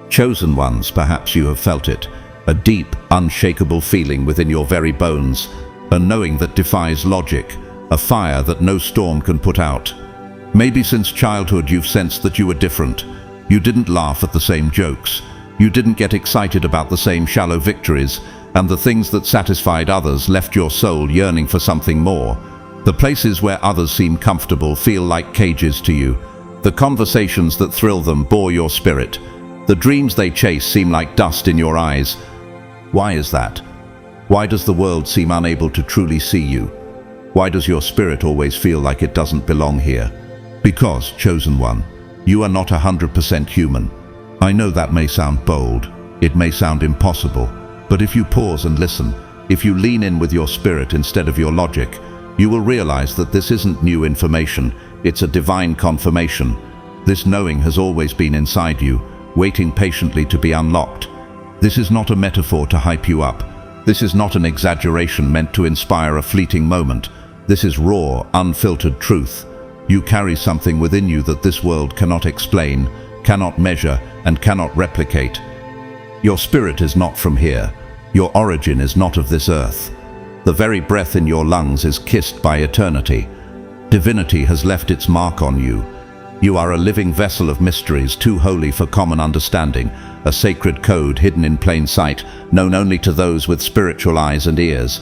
Chosen ones, perhaps you have felt it, a deep, unshakable feeling within your very bones, a knowing that defies logic, a fire that no storm can put out. Maybe since childhood you've sensed that you were different. You didn't laugh at the same jokes. You didn't get excited about the same shallow victories, and the things that satisfied others left your soul yearning for something more. The places where others seem comfortable feel like cages to you. The conversations that thrill them bore your spirit. The dreams they chase seem like dust in your eyes. Why is that? Why does the world seem unable to truly see you? Why does your spirit always feel like it doesn't belong here? Because, chosen one, you are not 100% human. I know that may sound bold, it may sound impossible, but if you pause and listen, if you lean in with your spirit instead of your logic, you will realize that this isn't new information, it's a divine confirmation. This knowing has always been inside you, waiting patiently to be unlocked. This is not a metaphor to hype you up. This is not an exaggeration meant to inspire a fleeting moment. This is raw, unfiltered truth. You carry something within you that this world cannot explain, cannot measure, and cannot replicate. Your spirit is not from here. Your origin is not of this earth. The very breath in your lungs is kissed by eternity. Divinity has left its mark on you. You are a living vessel of mysteries too holy for common understanding, a sacred code hidden in plain sight, known only to those with spiritual eyes and ears.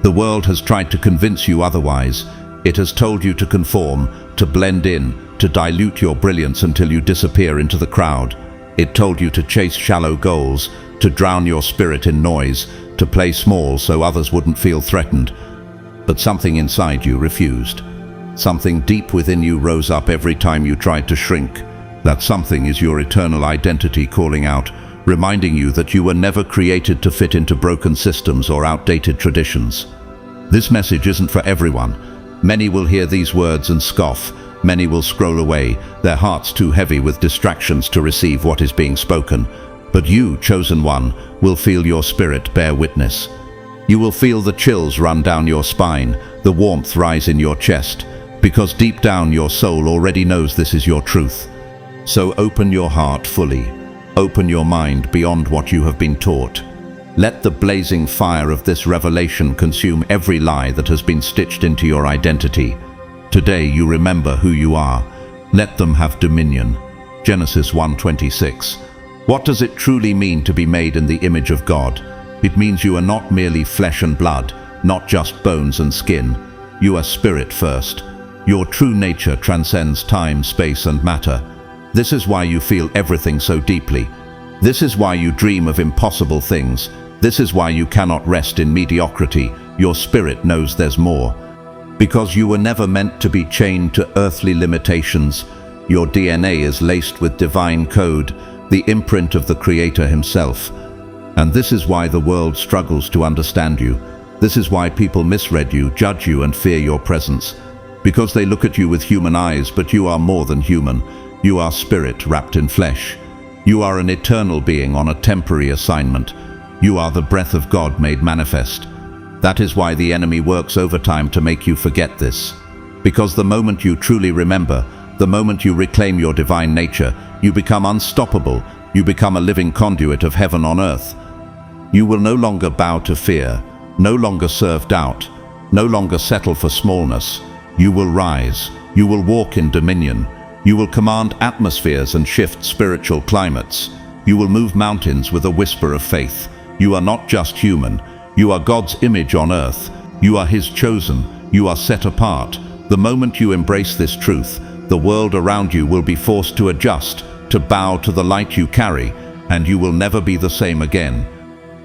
The world has tried to convince you otherwise. It has told you to conform, to blend in, to dilute your brilliance until you disappear into the crowd. It told you to chase shallow goals, to drown your spirit in noise, to play small so others wouldn't feel threatened. But something inside you refused. Something deep within you rose up every time you tried to shrink. That something is your eternal identity calling out, reminding you that you were never created to fit into broken systems or outdated traditions. This message isn't for everyone. Many will hear these words and scoff. Many will scroll away, their hearts too heavy with distractions to receive what is being spoken. But you, chosen one, will feel your spirit bear witness. You will feel the chills run down your spine, the warmth rise in your chest, because deep down your soul already knows this is your truth. So open your heart fully. Open your mind beyond what you have been taught. Let the blazing fire of this revelation consume every lie that has been stitched into your identity. Today you remember who you are. Let them have dominion. Genesis 1:26. What does it truly mean to be made in the image of God? It means you are not merely flesh and blood, not just bones and skin. You are spirit first. Your true nature transcends time, space, and matter. This is why you feel everything so deeply. This is why you dream of impossible things. This is why you cannot rest in mediocrity. Your spirit knows there's more. Because you were never meant to be chained to earthly limitations. Your DNA is laced with divine code, the imprint of the Creator himself. And this is why the world struggles to understand you. This is why people misread you, judge you, and fear your presence. Because they look at you with human eyes, but you are more than human. You are spirit wrapped in flesh. You are an eternal being on a temporary assignment. You are the breath of God made manifest. That is why the enemy works overtime to make you forget this. Because the moment you truly remember, the moment you reclaim your divine nature, you become unstoppable. You become a living conduit of heaven on earth. You will no longer bow to fear, no longer serve doubt, no longer settle for smallness. You will rise. You will walk in dominion. You will command atmospheres and shift spiritual climates. You will move mountains with a whisper of faith. You are not just human. You are God's image on earth. You are His chosen. You are set apart. The moment you embrace this truth, the world around you will be forced to adjust, to bow to the light you carry, and you will never be the same again.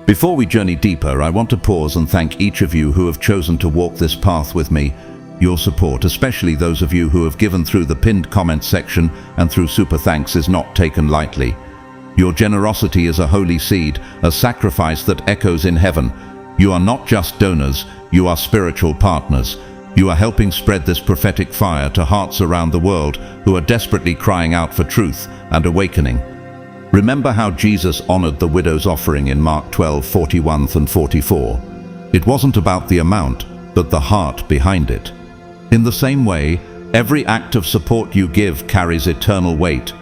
Before we journey deeper, I want to pause and thank each of you who have chosen to walk this path with me. Your support, especially those of you who have given through the pinned comment section and through super thanks, is not taken lightly. Your generosity is a holy seed, a sacrifice that echoes in heaven. You are not just donors, you are spiritual partners. You are helping spread this prophetic fire to hearts around the world who are desperately crying out for truth and awakening. Remember how Jesus honored the widow's offering in Mark 12:41 and 44. It wasn't about the amount, but the heart behind it. In the same way, every act of support you give carries eternal weight.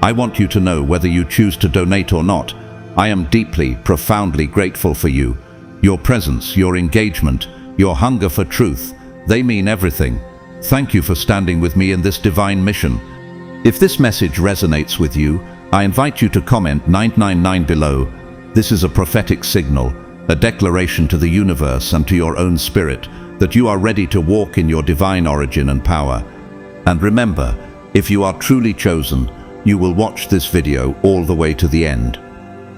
I want you to know, whether you choose to donate or not, I am deeply, profoundly grateful for you. Your presence, your engagement, your hunger for truth, they mean everything. Thank you for standing with me in this divine mission. If this message resonates with you, I invite you to comment 999 below. This is a prophetic signal, a declaration to the universe and to your own spirit that you are ready to walk in your divine origin and power. And remember, if you are truly chosen, you will watch this video all the way to the end.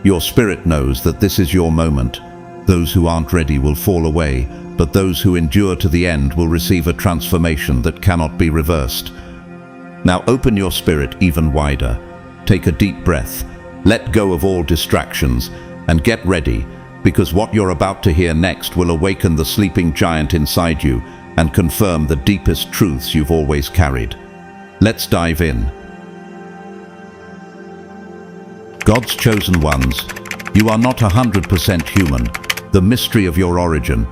Your spirit knows that this is your moment. Those who aren't ready will fall away, but those who endure to the end will receive a transformation that cannot be reversed. Now open your spirit even wider. Take a deep breath, let go of all distractions, and get ready, because what you're about to hear next will awaken the sleeping giant inside you and confirm the deepest truths you've always carried. Let's dive in. God's chosen ones, you are not 100% human. The mystery of your origin.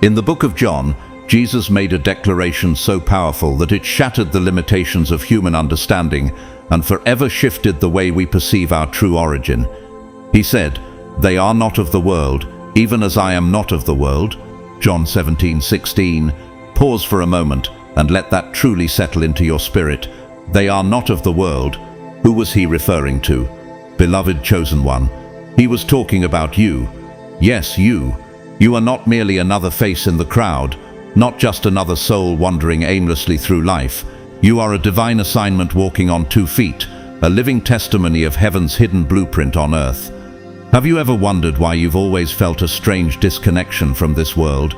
In the book of John, Jesus made a declaration so powerful that it shattered the limitations of human understanding and forever shifted the way we perceive our true origin. He said, "They are not of the world, even as I am not of the world." John 17:16. Pause for a moment and let that truly settle into your spirit. They are not of the world. Who was he referring to? Beloved chosen one. He was talking about you. Yes, you. You are not merely another face in the crowd, not just another soul wandering aimlessly through life. You are a divine assignment walking on 2 feet, a living testimony of heaven's hidden blueprint on earth. Have you ever wondered why you've always felt a strange disconnection from this world?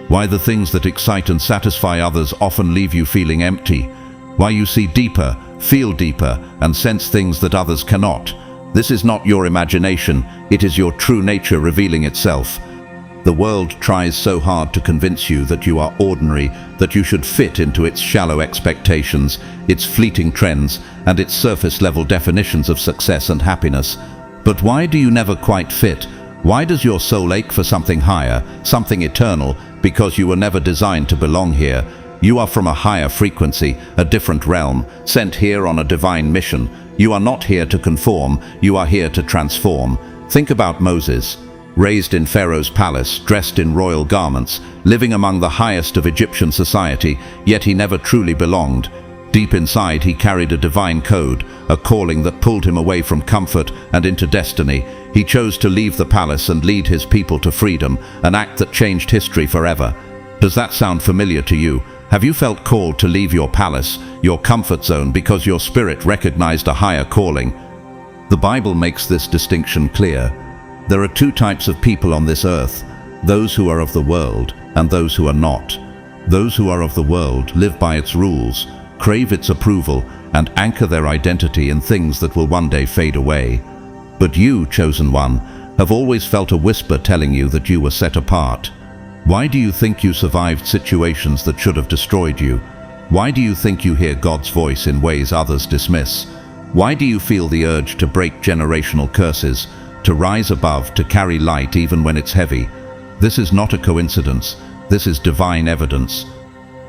Why the things that excite and satisfy others often leave you feeling empty? Why you see deeper, feel deeper, and sense things that others cannot? This is not your imagination, it is your true nature revealing itself. The world tries so hard to convince you that you are ordinary, that you should fit into its shallow expectations, its fleeting trends, and its surface-level definitions of success and happiness. But why do you never quite fit? Why does your soul ache for something higher, something eternal? Because you were never designed to belong here. You are from a higher frequency, a different realm, sent here on a divine mission. You are not here to conform, you are here to transform. Think about Moses. Raised in Pharaoh's palace, dressed in royal garments, living among the highest of Egyptian society, yet he never truly belonged. Deep inside he carried a divine code, a calling that pulled him away from comfort and into destiny. He chose to leave the palace and lead his people to freedom, an act that changed history forever. Does that sound familiar to you? Have you felt called to leave your palace, your comfort zone, because your spirit recognized a higher calling? The Bible makes this distinction clear. There are 2 types of people on this earth, those who are of the world and those who are not. Those who are of the world live by its rules, crave its approval, and anchor their identity in things that will one day fade away. But you, chosen one, have always felt a whisper telling you that you were set apart. Why do you think you survived situations that should have destroyed you? Why do you think you hear God's voice in ways others dismiss? Why do you feel the urge to break generational curses, to rise above, to carry light even when it's heavy? This is not a coincidence. This is divine evidence.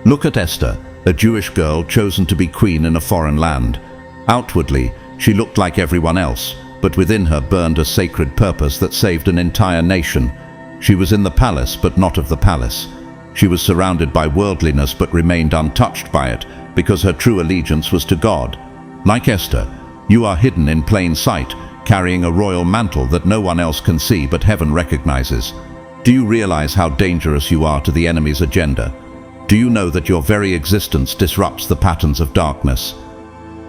Look at Esther, a Jewish girl chosen to be queen in a foreign land. Outwardly, she looked like everyone else, but within her burned a sacred purpose that saved an entire nation. She was in the palace, but not of the palace. She was surrounded by worldliness, but remained untouched by it, because her true allegiance was to God. Like Esther, you are hidden in plain sight, carrying a royal mantle that no one else can see but heaven recognizes. Do you realize how dangerous you are to the enemy's agenda? Do you know that your very existence disrupts the patterns of darkness?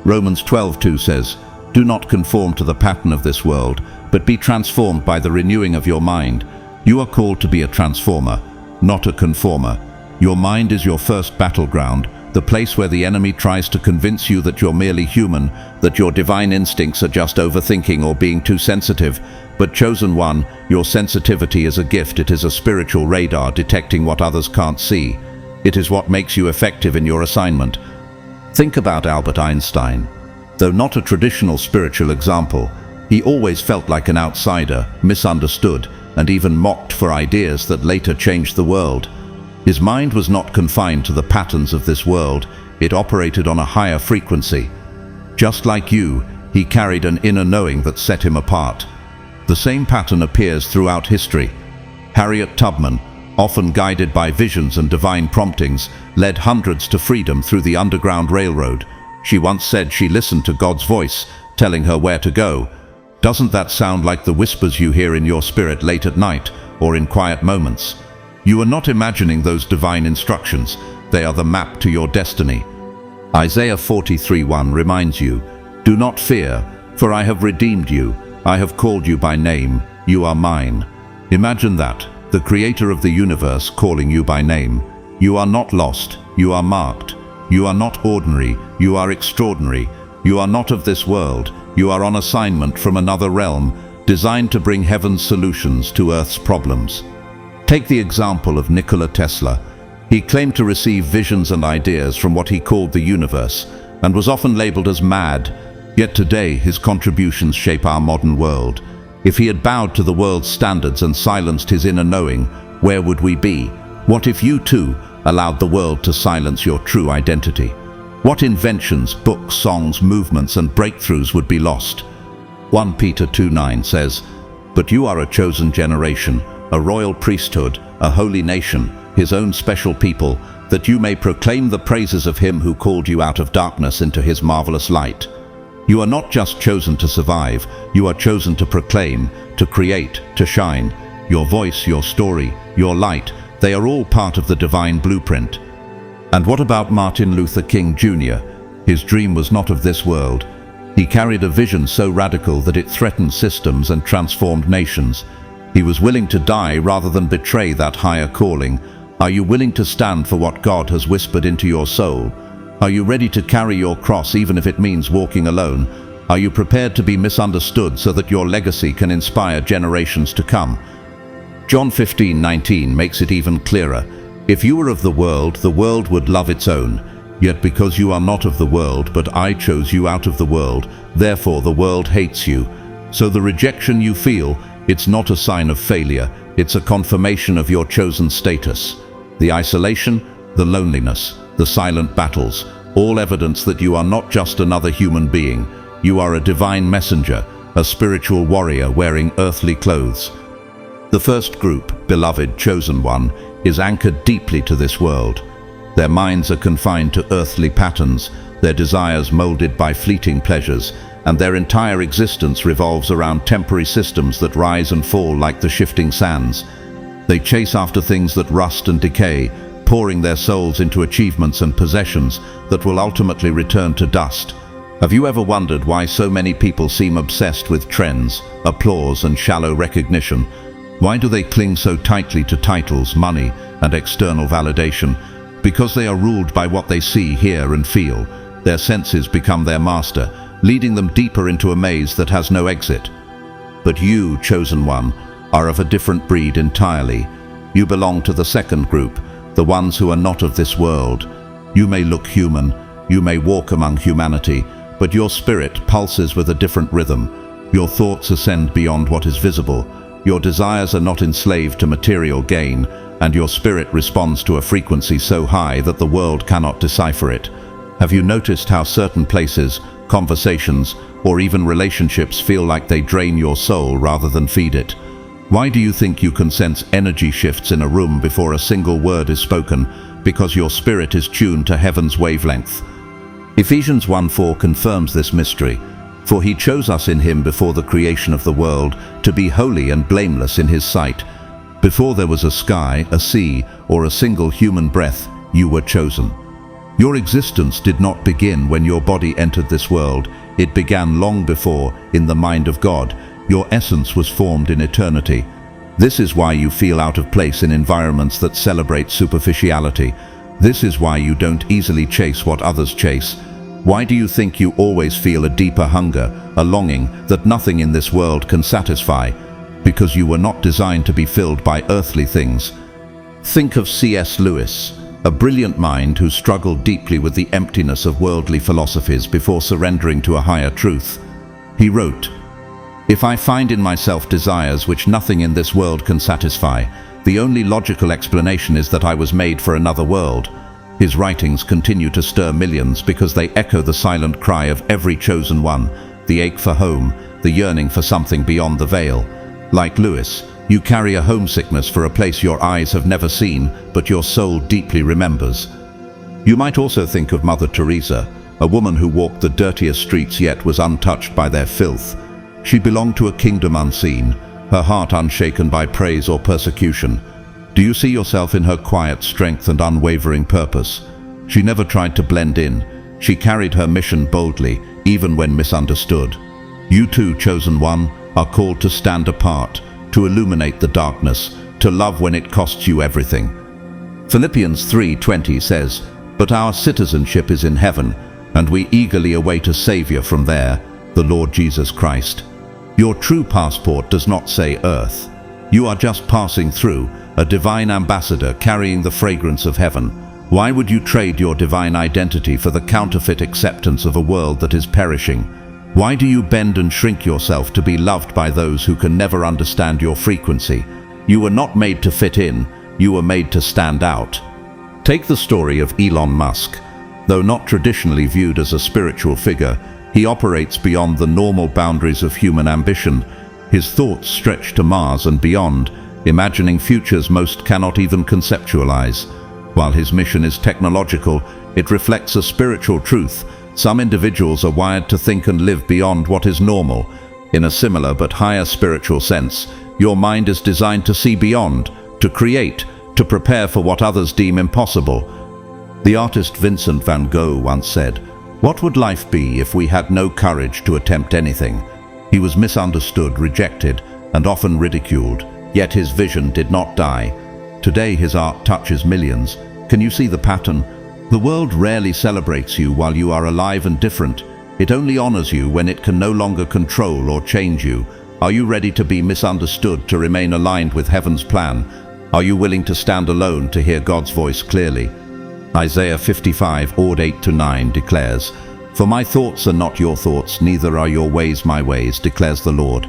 Romans 12:2 says, "Do not conform to the pattern of this world, but be transformed by the renewing of your mind." You are called to be a transformer, not a conformer. Your mind is your first battleground, the place where the enemy tries to convince you that you're merely human, that your divine instincts are just overthinking or being too sensitive. But chosen one, your sensitivity is a gift. It is a spiritual radar detecting what others can't see. It is what makes you effective in your assignment. Think about Albert Einstein. Though not a traditional spiritual example, he always felt like an outsider, misunderstood, and even mocked for ideas that later changed the world. His mind was not confined to the patterns of this world, it operated on a higher frequency. Just like you, he carried an inner knowing that set him apart. The same pattern appears throughout history. Harriet Tubman, often guided by visions and divine promptings, led hundreds to freedom through the Underground Railroad. She once said she listened to God's voice, telling her where to go. Doesn't that sound like the whispers you hear in your spirit late at night or in quiet moments? You are not imagining those divine instructions, they are the map to your destiny. Isaiah 43:1 reminds you, "Do not fear, for I have redeemed you. I have called you by name, you are mine." Imagine that, the creator of the universe calling you by name. You are not lost, you are marked. You are not ordinary, you are extraordinary. You are not of this world, you are on assignment from another realm, designed to bring heaven's solutions to earth's problems. Take the example of Nikola Tesla. He claimed to receive visions and ideas from what he called the universe, and was often labeled as mad. Yet today, his contributions shape our modern world. If he had bowed to the world's standards and silenced his inner knowing, where would we be? What if you too allowed the world to silence your true identity? What inventions, books, songs, movements, and breakthroughs would be lost? 1 Peter 2:9 says, "But you are a chosen generation, a royal priesthood, a holy nation, his own special people, that you may proclaim the praises of him who called you out of darkness into his marvelous light." You are not just chosen to survive, you are chosen to proclaim, to create, to shine. Your voice, your story, your light, they are all part of the divine blueprint. And what about Martin Luther King Jr.? His dream was not of this world. He carried a vision so radical that it threatened systems and transformed nations. He was willing to die rather than betray that higher calling. Are you willing to stand for what God has whispered into your soul? Are you ready to carry your cross even if it means walking alone? Are you prepared to be misunderstood so that your legacy can inspire generations to come? John 15:19 makes it even clearer. "If you were of the world would love its own. Yet because you are not of the world, but I chose you out of the world, therefore the world hates you." So the rejection you feel, it's not a sign of failure, it's a confirmation of your chosen status. The isolation, the loneliness, the silent battles, all evidence that you are not just another human being. You are a divine messenger, a spiritual warrior wearing earthly clothes. The first group, beloved chosen one, is anchored deeply to this world. Their minds are confined to earthly patterns, their desires molded by fleeting pleasures, and their entire existence revolves around temporary systems that rise and fall like the shifting sands. They chase after things that rust and decay, pouring their souls into achievements and possessions that will ultimately return to dust. Have you ever wondered why so many people seem obsessed with trends, applause, and shallow recognition? Why do they cling so tightly to titles, money, and external validation? Because they are ruled by what they see, hear, and feel. Their senses become their master, leading them deeper into a maze that has no exit. But you, chosen one, are of a different breed entirely. You belong to the second group, the ones who are not of this world. You may look human, you may walk among humanity, but your spirit pulses with a different rhythm. Your thoughts ascend beyond what is visible. Your desires are not enslaved to material gain, and your spirit responds to a frequency so high that the world cannot decipher it. Have you noticed how certain places, conversations, or even relationships feel like they drain your soul rather than feed it? Why do you think you can sense energy shifts in a room before a single word is spoken? Because your spirit is tuned to heaven's wavelength. Ephesians 1:4 confirms this mystery. For he chose us in him before the creation of the world to be holy and blameless in his sight. Before there was a sky, a sea, or a single human breath, you were chosen. Your existence did not begin when your body entered this world. It began long before, in the mind of God. Your essence was formed in eternity. This is why you feel out of place in environments that celebrate superficiality. This is why you don't easily chase what others chase. Why do you think you always feel a deeper hunger, a longing that nothing in this world can satisfy? Because you were not designed to be filled by earthly things. Think of C.S. Lewis, a brilliant mind who struggled deeply with the emptiness of worldly philosophies before surrendering to a higher truth. He wrote, "If I find in myself desires which nothing in this world can satisfy, The only logical explanation is that I was made for another world. His writings continue to stir millions because they echo the silent cry of every chosen one, the ache for home, the yearning for something beyond the veil. Like Lewis, you carry a homesickness for a place your eyes have never seen, but your soul deeply remembers. You might also think of Mother Teresa, a woman who walked the dirtiest streets yet was untouched by their filth. She belonged to a kingdom unseen, her heart unshaken by praise or persecution. Do you see yourself in her quiet strength and unwavering purpose? She never tried to blend in. She carried her mission boldly, even when misunderstood. You too, chosen one, are called to stand apart, to illuminate the darkness, to love when it costs you everything. Philippians 3:20 says, "But our citizenship is in heaven, and we eagerly await a Savior from there, the Lord Jesus Christ." Your true passport does not say earth. You are just passing through, a divine ambassador carrying the fragrance of heaven. Why would you trade your divine identity for the counterfeit acceptance of a world that is perishing? Why do you bend and shrink yourself to be loved by those who can never understand your frequency? You were not made to fit in, you were made to stand out. Take the story of Elon Musk. Though not traditionally viewed as a spiritual figure, he operates beyond the normal boundaries of human ambition. His thoughts stretch to Mars and beyond, imagining futures most cannot even conceptualize. While his mission is technological, it reflects a spiritual truth. Some individuals are wired to think and live beyond what is normal. In a similar but higher spiritual sense, your mind is designed to see beyond, to create, to prepare for what others deem impossible. The artist Vincent van Gogh once said, "What would life be if we had no courage to attempt anything?" He was misunderstood, rejected, and often ridiculed, yet his vision did not die. Today his art touches millions. Can you see the pattern? The world rarely celebrates you while you are alive and different. It only honors you when it can no longer control or change you. Are you ready to be misunderstood to remain aligned with heaven's plan? Are you willing to stand alone to hear God's voice clearly? Isaiah 55:8-9 declares, "For my thoughts are not your thoughts, neither are your ways my ways, declares the Lord.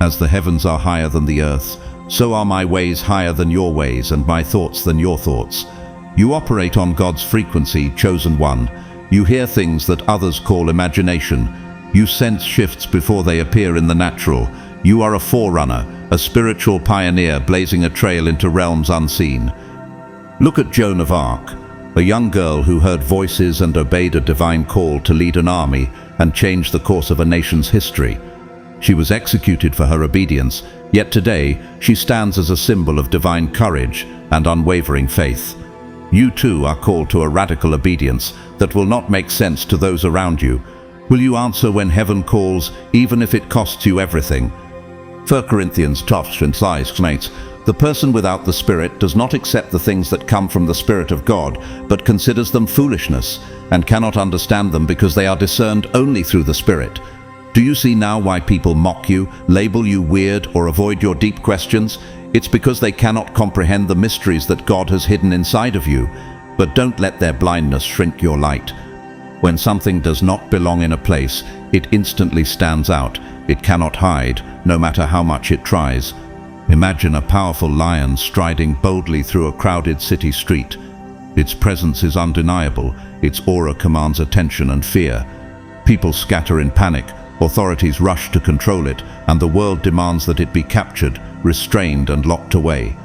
As the heavens are higher than the earth, so are my ways higher than your ways, and my thoughts than your thoughts." You operate on God's frequency, chosen one. You hear things that others call imagination. You sense shifts before they appear in the natural. You are a forerunner, a spiritual pioneer blazing a trail into realms unseen. Look at Joan of Arc, a young girl who heard voices and obeyed a divine call to lead an army and change the course of a nation's history. She was executed for her obedience, yet today she stands as a symbol of divine courage and unwavering faith. You too are called to a radical obedience that will not make sense to those around you. Will you answer when heaven calls, even if it costs you everything? 1 Corinthians 12 states, "The person without the Spirit does not accept the things that come from the Spirit of God, but considers them foolishness, and cannot understand them because they are discerned only through the Spirit." Do you see now why people mock you, label you weird, or avoid your deep questions? It's because they cannot comprehend the mysteries that God has hidden inside of you. But don't let their blindness shrink your light. When something does not belong in a place, it instantly stands out. It cannot hide, no matter how much it tries. Imagine a powerful lion striding boldly through a crowded city street. Its presence is undeniable. Its aura commands attention and fear. People scatter in panic. Authorities rush to control it, and the world demands that it be captured, restrained, and locked away.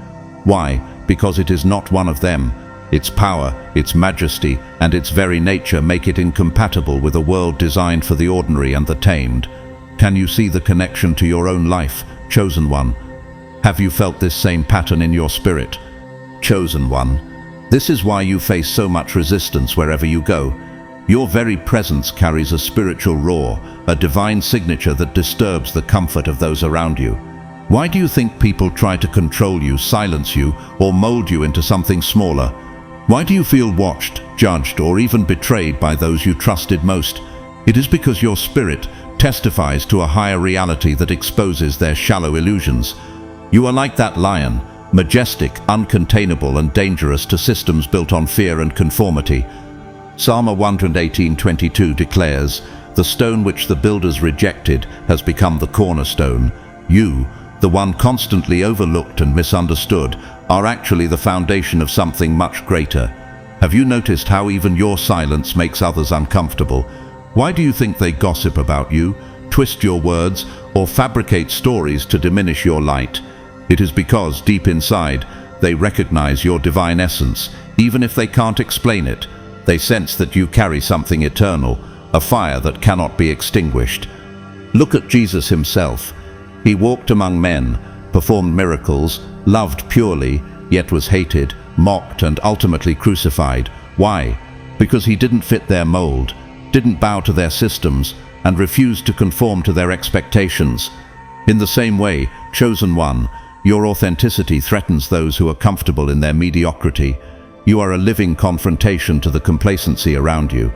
Why? Because it is not one of them. Its power, its majesty, and its very nature make it incompatible with a world designed for the ordinary and the tamed. Can you see the connection to your own life, chosen one? Have you felt this same pattern in your spirit? Chosen one. This is why you face so much resistance wherever you go. Your very presence carries a spiritual roar, a divine signature that disturbs the comfort of those around you. Why do you think people try to control you, silence you, or mold you into something smaller? Why do you feel watched, judged, or even betrayed by those you trusted most? It is because your spirit testifies to a higher reality that exposes their shallow illusions. You are like that lion, majestic, uncontainable, and dangerous to systems built on fear and conformity. Psalm 118:22 declares, "The stone which the builders rejected has become the cornerstone." You, the one constantly overlooked and misunderstood, are actually the foundation of something much greater. Have you noticed how even your silence makes others uncomfortable? Why do you think they gossip about you, twist your words, or fabricate stories to diminish your light? It is because, deep inside, they recognize your divine essence. Even if they can't explain it, they sense that you carry something eternal, a fire that cannot be extinguished. Look at Jesus himself. He walked among men, performed miracles, loved purely, yet was hated, mocked, and ultimately crucified. Why? Because he didn't fit their mold, didn't bow to their systems, and refused to conform to their expectations. In the same way, chosen one, your authenticity threatens those who are comfortable in their mediocrity. You are a living confrontation to the complacency around you.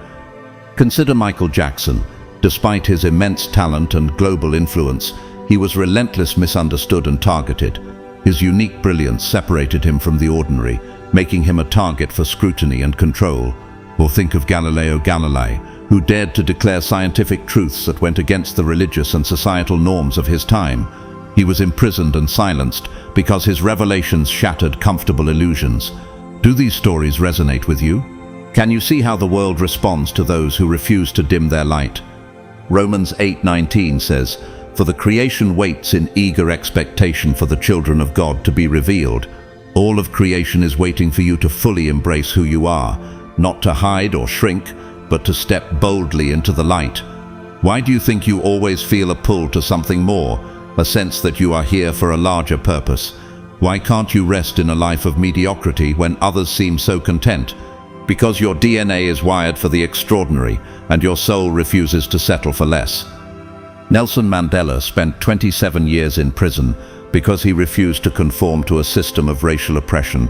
Consider Michael Jackson. Despite his immense talent and global influence, he was relentlessly misunderstood and targeted. His unique brilliance separated him from the ordinary, making him a target for scrutiny and control. Or think of Galileo Galilei, who dared to declare scientific truths that went against the religious and societal norms of his time. He was imprisoned and silenced because his revelations shattered comfortable illusions. Do these stories resonate with you? Can you see how the world responds to those who refuse to dim their light? Romans 8:19 says, "For the creation waits in eager expectation for the children of God to be revealed." All of creation is waiting for you to fully embrace who you are, not to hide or shrink, but to step boldly into the light. Why do you think you always feel a pull to something more, a sense that you are here for a larger purpose? Why can't you rest in a life of mediocrity when others seem so content? Because your DNA is wired for the extraordinary, and your soul refuses to settle for less. Nelson Mandela spent 27 years in prison because he refused to conform to a system of racial oppression.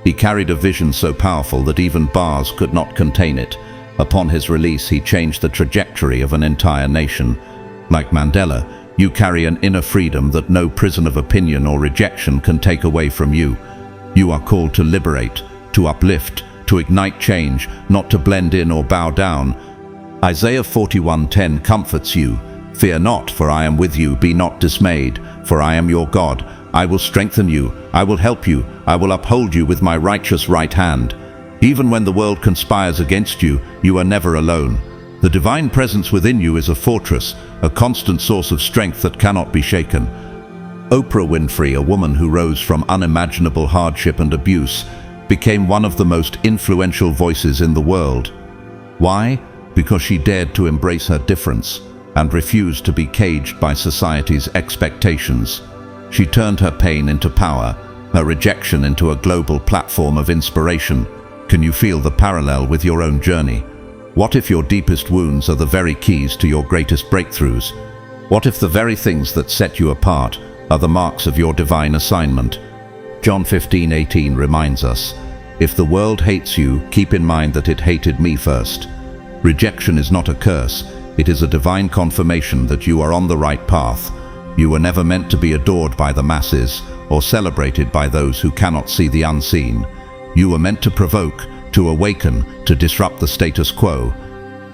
He carried a vision so powerful that even bars could not contain it. Upon his release, he changed the trajectory of an entire nation. Like Mandela, you carry an inner freedom that no prison of opinion or rejection can take away from you. You are called to liberate, to uplift, to ignite change, not to blend in or bow down. Isaiah 41:10 comforts you. "Fear not, for I am with you. Be not dismayed, for I am your God. I will strengthen you. I will help you. I will uphold you with my righteous right hand." Even when the world conspires against you, you are never alone. The divine presence within you is a fortress, a constant source of strength that cannot be shaken. Oprah Winfrey, a woman who rose from unimaginable hardship and abuse, became one of the most influential voices in the world. Why? Because she dared to embrace her difference and refused to be caged by society's expectations. She turned her pain into power, her rejection into a global platform of inspiration. Can you feel the parallel with your own journey? What if your deepest wounds are the very keys to your greatest breakthroughs? What if the very things that set you apart are the marks of your divine assignment? John 15:18 reminds us, "If the world hates you, keep in mind that it hated me first." Rejection is not a curse. It is a divine confirmation that you are on the right path. You were never meant to be adored by the masses or celebrated by those who cannot see the unseen. You were meant to provoke, to awaken, to disrupt the status quo.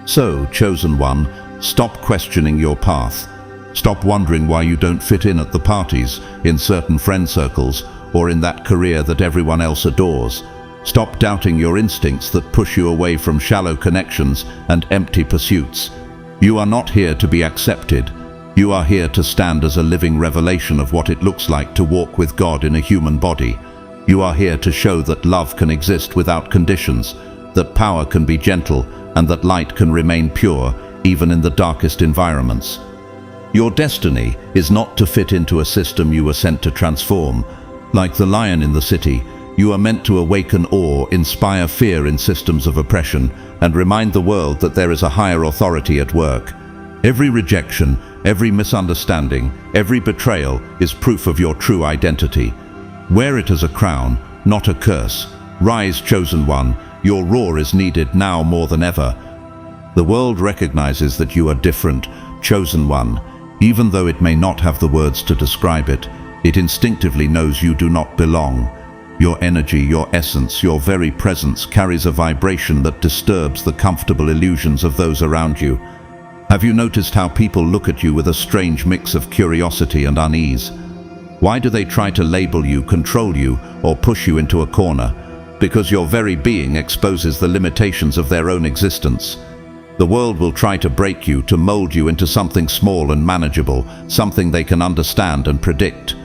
So, chosen one, stop questioning your path. Stop wondering why you don't fit in at the parties, in certain friend circles, or in that career that everyone else adores. Stop doubting your instincts that push you away from shallow connections and empty pursuits. You are not here to be accepted. You are here to stand as a living revelation of what it looks like to walk with God in a human body. You are here to show that love can exist without conditions, that power can be gentle, and that light can remain pure, even in the darkest environments. Your destiny is not to fit into a system you were sent to transform. Like the lion in the city, you are meant to awaken awe, inspire fear in systems of oppression, and remind the world that there is a higher authority at work. Every rejection, every misunderstanding, every betrayal is proof of your true identity. Wear it as a crown, not a curse. Rise, chosen one. Your roar is needed now more than ever. The world recognizes that you are different, chosen one. Even though it may not have the words to describe it, it instinctively knows you do not belong. Your energy, your essence, your very presence carries a vibration that disturbs the comfortable illusions of those around you. Have you noticed how people look at you with a strange mix of curiosity and unease? Why do they try to label you, control you, or push you into a corner? Because your very being exposes the limitations of their own existence. The world will try to break you, to mold you into something small and manageable, something they can understand and predict.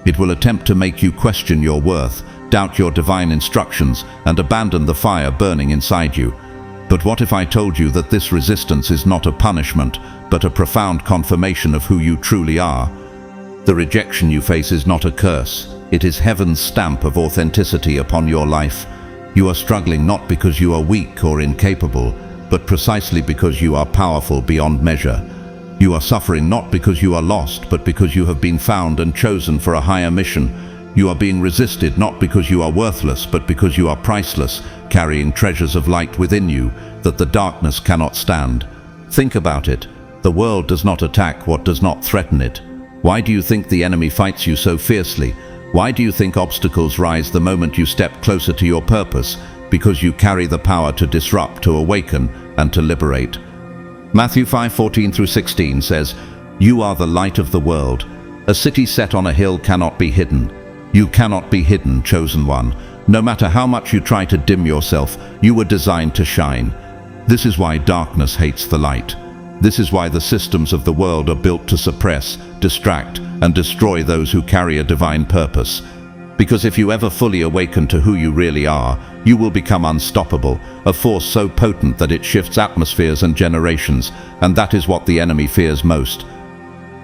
It will attempt to make you question your worth, doubt your divine instructions, and abandon the fire burning inside you. But what if I told you that this resistance is not a punishment, but a profound confirmation of who you truly are? The rejection you face is not a curse. It is heaven's stamp of authenticity upon your life. You are struggling not because you are weak or incapable, but precisely because you are powerful beyond measure. You are suffering not because you are lost, but because you have been found and chosen for a higher mission. You are being resisted not because you are worthless, but because you are priceless, carrying treasures of light within you that the darkness cannot stand. Think about it. The world does not attack what does not threaten it. Why do you think the enemy fights you so fiercely? Why do you think obstacles rise the moment you step closer to your purpose? Because you carry the power to disrupt, to awaken, and to liberate. Matthew 5:14-16 says, "You are the light of the world. A city set on a hill cannot be hidden. You cannot be hidden, chosen one. No matter how much you try to dim yourself, you were designed to shine." This is why darkness hates the light. This is why the systems of the world are built to suppress, distract, and destroy those who carry a divine purpose. Because if you ever fully awaken to who you really are, you will become unstoppable, a force so potent that it shifts atmospheres and generations, and that is what the enemy fears most.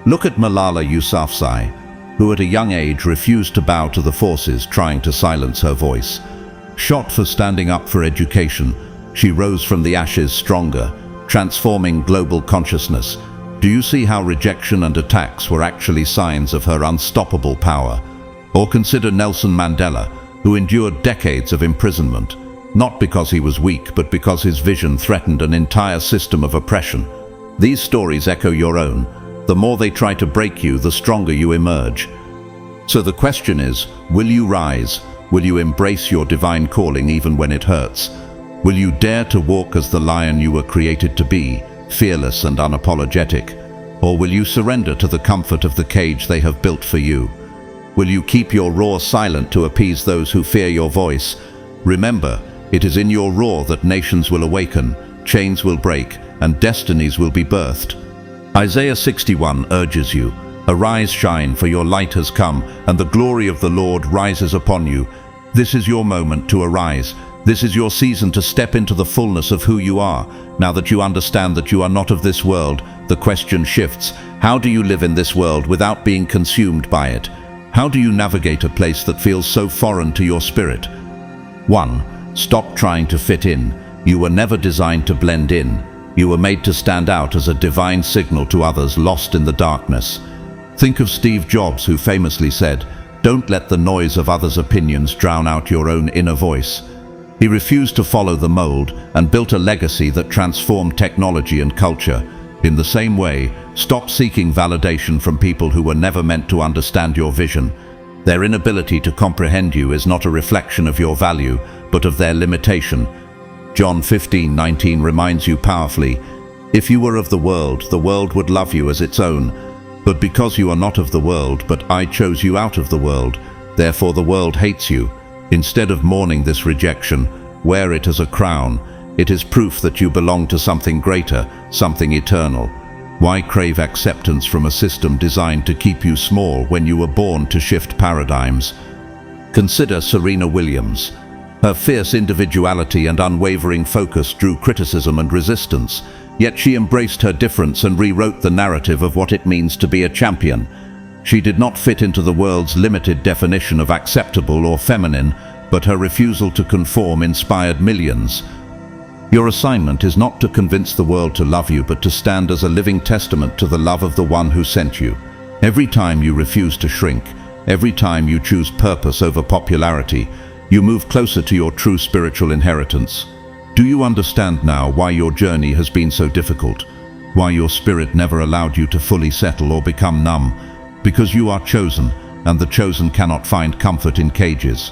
Look at Malala Yousafzai, who at a young age refused to bow to the forces trying to silence her voice. Shot for standing up for education, she rose from the ashes stronger, transforming global consciousness. Do you see how rejection and attacks were actually signs of her unstoppable power? Or consider Nelson Mandela, who endured decades of imprisonment, not because he was weak, but because his vision threatened an entire system of oppression. These stories echo your own. The more they try to break you, the stronger you emerge. So the question is, will you rise? Will you embrace your divine calling even when it hurts? Will you dare to walk as the lion you were created to be, fearless and unapologetic? Or will you surrender to the comfort of the cage they have built for you? Will you keep your roar silent to appease those who fear your voice? Remember, it is in your roar that nations will awaken, chains will break, and destinies will be birthed. Isaiah 61 urges you, "Arise, shine, for your light has come, and the glory of the Lord rises upon you." This is your moment to arise. This is your season to step into the fullness of who you are. Now that you understand that you are not of this world, the question shifts. How do you live in this world without being consumed by it? How do you navigate a place that feels so foreign to your spirit? 1. Stop trying to fit in. You were never designed to blend in. You were made to stand out as a divine signal to others lost in the darkness. Think of Steve Jobs, who famously said, "Don't let the noise of others' opinions drown out your own inner voice." He refused to follow the mold and built a legacy that transformed technology and culture. In the same way, stop seeking validation from people who were never meant to understand your vision. Their inability to comprehend you is not a reflection of your value, but of their limitation. John 15:19 reminds you powerfully, "If you were of the world would love you as its own. But because you are not of the world, but I chose you out of the world, therefore the world hates you." Instead of mourning this rejection, wear it as a crown. It is proof that you belong to something greater, something eternal. Why crave acceptance from a system designed to keep you small when you were born to shift paradigms? Consider Serena Williams. Her fierce individuality and unwavering focus drew criticism and resistance, yet she embraced her difference and rewrote the narrative of what it means to be a champion. She did not fit into the world's limited definition of acceptable or feminine, but her refusal to conform inspired millions. Your assignment is not to convince the world to love you, but to stand as a living testament to the love of the one who sent you. Every time you refuse to shrink, every time you choose purpose over popularity, you move closer to your true spiritual inheritance. Do you understand now why your journey has been so difficult? Why your spirit never allowed you to fully settle or become numb? Because you are chosen, and the chosen cannot find comfort in cages.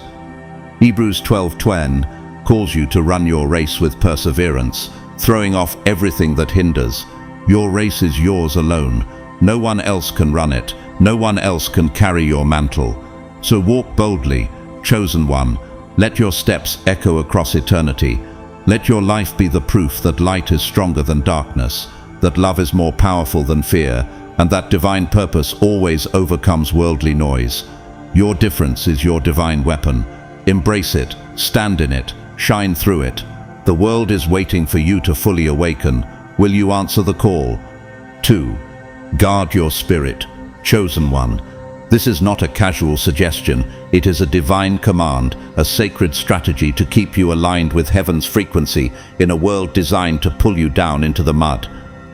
Hebrews 12:10 calls you to run your race with perseverance, throwing off everything that hinders. Your race is yours alone. No one else can run it, No one else can carry your mantle. So walk boldly, chosen one. Let your steps echo across eternity. Let your life be the proof that light is stronger than darkness, that love is more powerful than fear, and that divine purpose always overcomes worldly noise. Your difference is your divine weapon. Embrace it, stand in it, shine through it. The world is waiting for you to fully awaken. Will you answer the call? 2. Guard your spirit, chosen one. This is not a casual suggestion. It is a divine command, a sacred strategy to keep you aligned with heaven's frequency in a world designed to pull you down into the mud.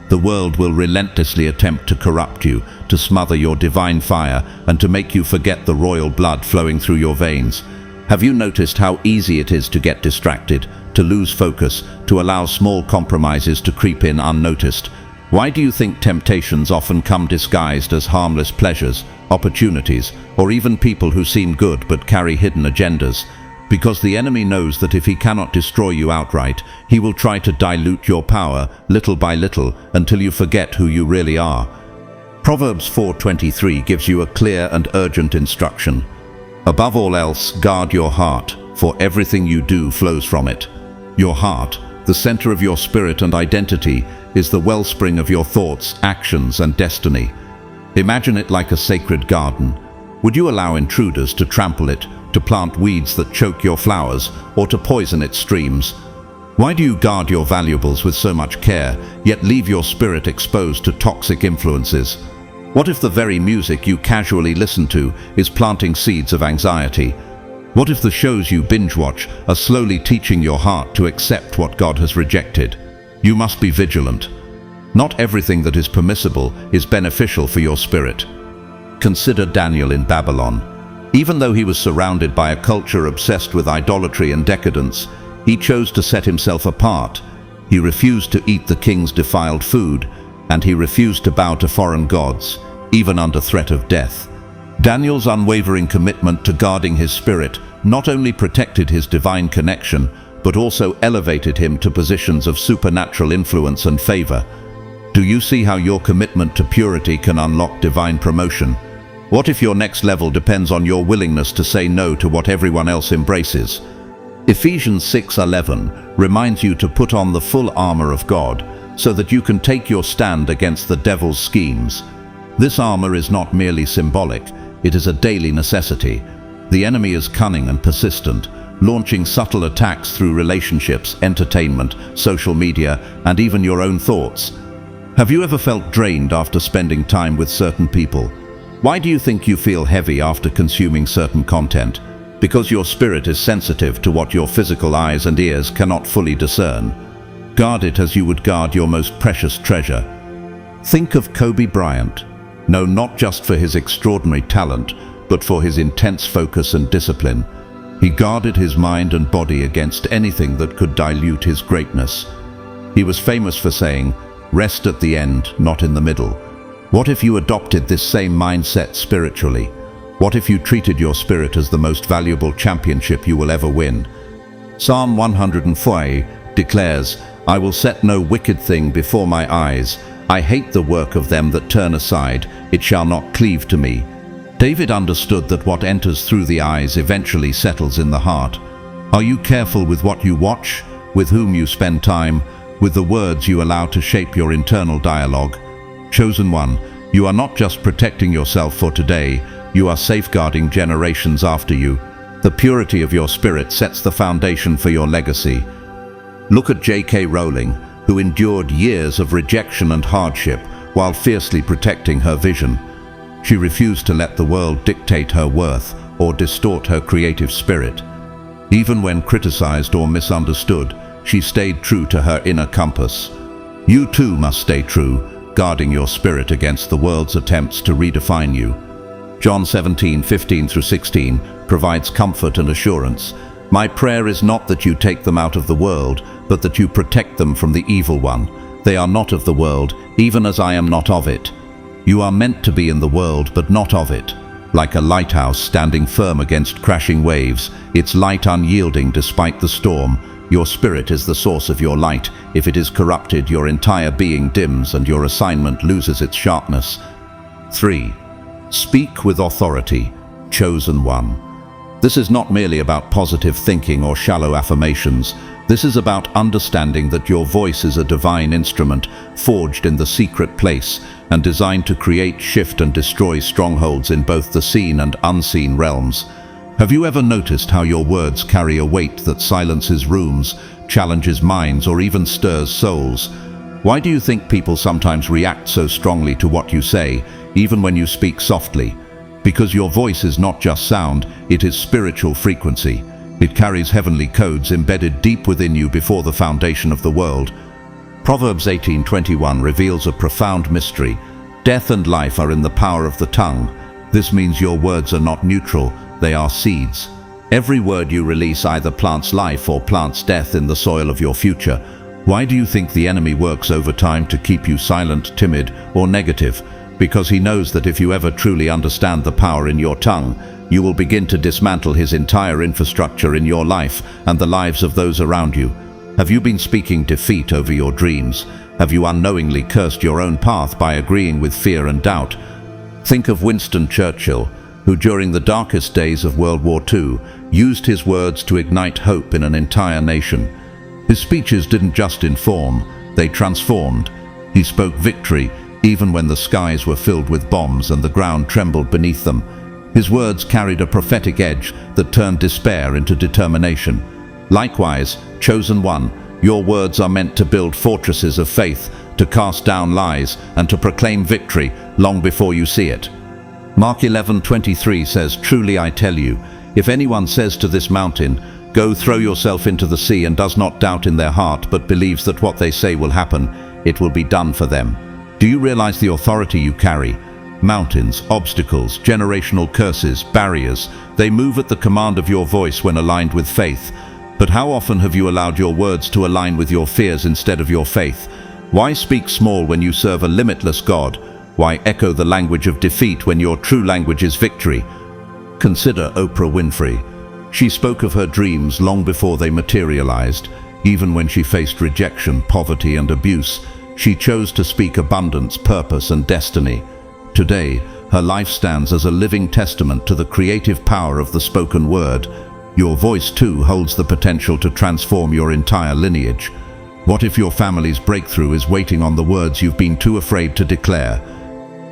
The world will relentlessly attempt to corrupt you, to smother your divine fire, and to make you forget the royal blood flowing through your veins. Have you noticed how easy it is to get distracted, to lose focus, to allow small compromises to creep in unnoticed? Why do you think temptations often come disguised as harmless pleasures, opportunities, or even people who seem good but carry hidden agendas? Because the enemy knows that if he cannot destroy you outright, he will try to dilute your power little by little until you forget who you really are. Proverbs 4:23 gives you a clear and urgent instruction. Above all else, guard your heart, for everything you do flows from it. Your heart, the center of your spirit and identity, is the wellspring of your thoughts, actions, and destiny. Imagine it like a sacred garden. Would you allow intruders to trample it, to plant weeds that choke your flowers, or to poison its streams? Why do you guard your valuables with so much care, yet leave your spirit exposed to toxic influences? What if the very music you casually listen to is planting seeds of anxiety? What if the shows you binge-watch are slowly teaching your heart to accept what God has rejected? You must be vigilant. Not everything that is permissible is beneficial for your spirit. Consider Daniel in Babylon. Even though he was surrounded by a culture obsessed with idolatry and decadence, he chose to set himself apart. He refused to eat the king's defiled food, and he refused to bow to foreign gods, even under threat of death. Daniel's unwavering commitment to guarding his spirit not only protected his divine connection, but also elevated him to positions of supernatural influence and favor. Do you see how your commitment to purity can unlock divine promotion? What if your next level depends on your willingness to say no to what everyone else embraces? Ephesians 6:11 reminds you to put on the full armor of God, so that you can take your stand against the devil's schemes. This armor is not merely symbolic, it is a daily necessity. The enemy is cunning and persistent, launching subtle attacks through relationships, entertainment, social media, and even your own thoughts. Have you ever felt drained after spending time with certain people? Why do you think you feel heavy after consuming certain content? Because your spirit is sensitive to what your physical eyes and ears cannot fully discern. Guard it as you would guard your most precious treasure. Think of Kobe Bryant. No, not just for his extraordinary talent, but for his intense focus and discipline. He guarded his mind and body against anything that could dilute his greatness. He was famous for saying, "Rest at the end, not in the middle." What if you adopted this same mindset spiritually? What if you treated your spirit as the most valuable championship you will ever win? Psalm 104 declares, "I will set no wicked thing before my eyes. I hate the work of them that turn aside. It shall not cleave to me." David understood that what enters through the eyes eventually settles in the heart. Are you careful with what you watch, with whom you spend time, with the words you allow to shape your internal dialogue? Chosen one, you are not just protecting yourself for today, you are safeguarding generations after you. The purity of your spirit sets the foundation for your legacy. Look at J.K. Rowling, who endured years of rejection and hardship while fiercely protecting her vision. She refused to let the world dictate her worth or distort her creative spirit. Even when criticized or misunderstood, she stayed true to her inner compass. You too must stay true, guarding your spirit against the world's attempts to redefine you. John 17:15-16 provides comfort and assurance. My prayer is not that you take them out of the world, but that you protect them from the evil one. They are not of the world, even as I am not of it. You are meant to be in the world, but not of it. Like a lighthouse standing firm against crashing waves, its light unyielding despite the storm, your spirit is the source of your light. If it is corrupted, your entire being dims and your assignment loses its sharpness. 3. Speak with authority, chosen one. This is not merely about positive thinking or shallow affirmations. This is about understanding that your voice is a divine instrument forged in the secret place and designed to create, shift, and destroy strongholds in both the seen and unseen realms. Have you ever noticed how your words carry a weight that silences rooms, challenges minds, or even stirs souls? Why do you think people sometimes react so strongly to what you say, even when you speak softly? Because your voice is not just sound, it is spiritual frequency. It carries heavenly codes embedded deep within you before the foundation of the world. Proverbs 18:21 reveals a profound mystery. Death and life are in the power of the tongue. This means your words are not neutral, they are seeds. Every word you release either plants life or plants death in the soil of your future. Why do you think the enemy works overtime to keep you silent, timid, or negative? Because he knows that if you ever truly understand the power in your tongue, you will begin to dismantle his entire infrastructure in your life and the lives of those around you. Have you been speaking defeat over your dreams? Have you unknowingly cursed your own path by agreeing with fear and doubt? Think of Winston Churchill, who during the darkest days of World War II used his words to ignite hope in an entire nation. His speeches didn't just inform, they transformed. He spoke victory even when the skies were filled with bombs and the ground trembled beneath them. His words carried a prophetic edge that turned despair into determination. Likewise, chosen one, your words are meant to build fortresses of faith, to cast down lies, and to proclaim victory long before you see it. Mark 11:23 says, "Truly I tell you, if anyone says to this mountain, 'Go throw yourself into the sea,' and does not doubt in their heart, but believes that what they say will happen, it will be done for them." Do you realize the authority you carry? Mountains, obstacles, generational curses, barriers, they move at the command of your voice when aligned with faith. But how often have you allowed your words to align with your fears instead of your faith? Why speak small when you serve a limitless God? Why echo the language of defeat when your true language is victory? Consider Oprah Winfrey. She spoke of her dreams long before they materialized. Even when she faced rejection, poverty, and abuse, she chose to speak abundance, purpose, and destiny. Today, her life stands as a living testament to the creative power of the spoken word. Your voice too holds the potential to transform your entire lineage. What if your family's breakthrough is waiting on the words you've been too afraid to declare?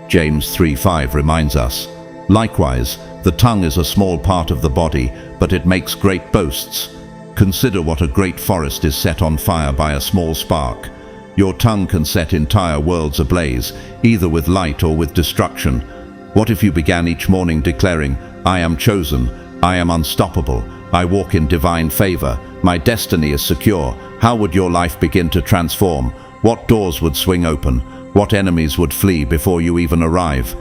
James 3:5 reminds us, "Likewise, the tongue is a small part of the body, but it makes great boasts. Consider what a great forest is set on fire by a small spark. Your tongue can set entire worlds ablaze, either with light or with destruction. What if you began each morning declaring, 'I am chosen, I am unstoppable, I walk in divine favor, my destiny is secure'? How would your life begin to transform? What doors would swing open? What enemies would flee before you even arrive?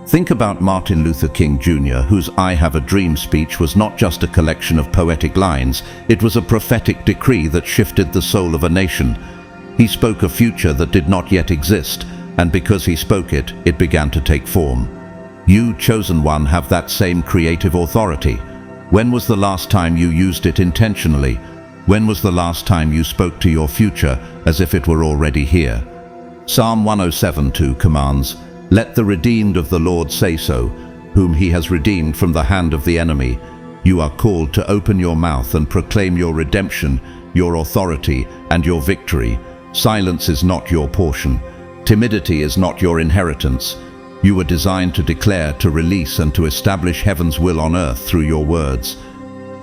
Think about Martin Luther King Jr., whose "I Have a Dream" speech was not just a collection of poetic lines, it was a prophetic decree that shifted the soul of a nation. He spoke a future that did not yet exist, and because he spoke it, it began to take form. You, chosen one, have that same creative authority. When was the last time you used it intentionally? When was the last time you spoke to your future as if it were already here? Psalm 107:2 commands, "Let the redeemed of the Lord say so, whom he has redeemed from the hand of the enemy." You are called to open your mouth and proclaim your redemption, your authority, and your victory. Silence is not your portion. Timidity is not your inheritance. You were designed to declare, to release, and to establish heaven's will on earth through your words.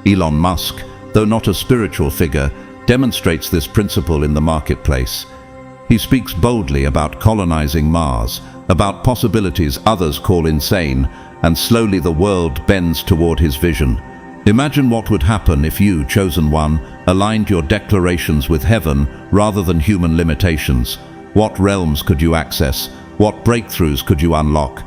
Elon Musk, though not a spiritual figure, demonstrates this principle in the marketplace. He speaks boldly about colonizing Mars, about possibilities others call insane, and slowly the world bends toward his vision. Imagine what would happen if you, chosen one, aligned your declarations with heaven rather than human limitations. What realms could you access? What breakthroughs could you unlock?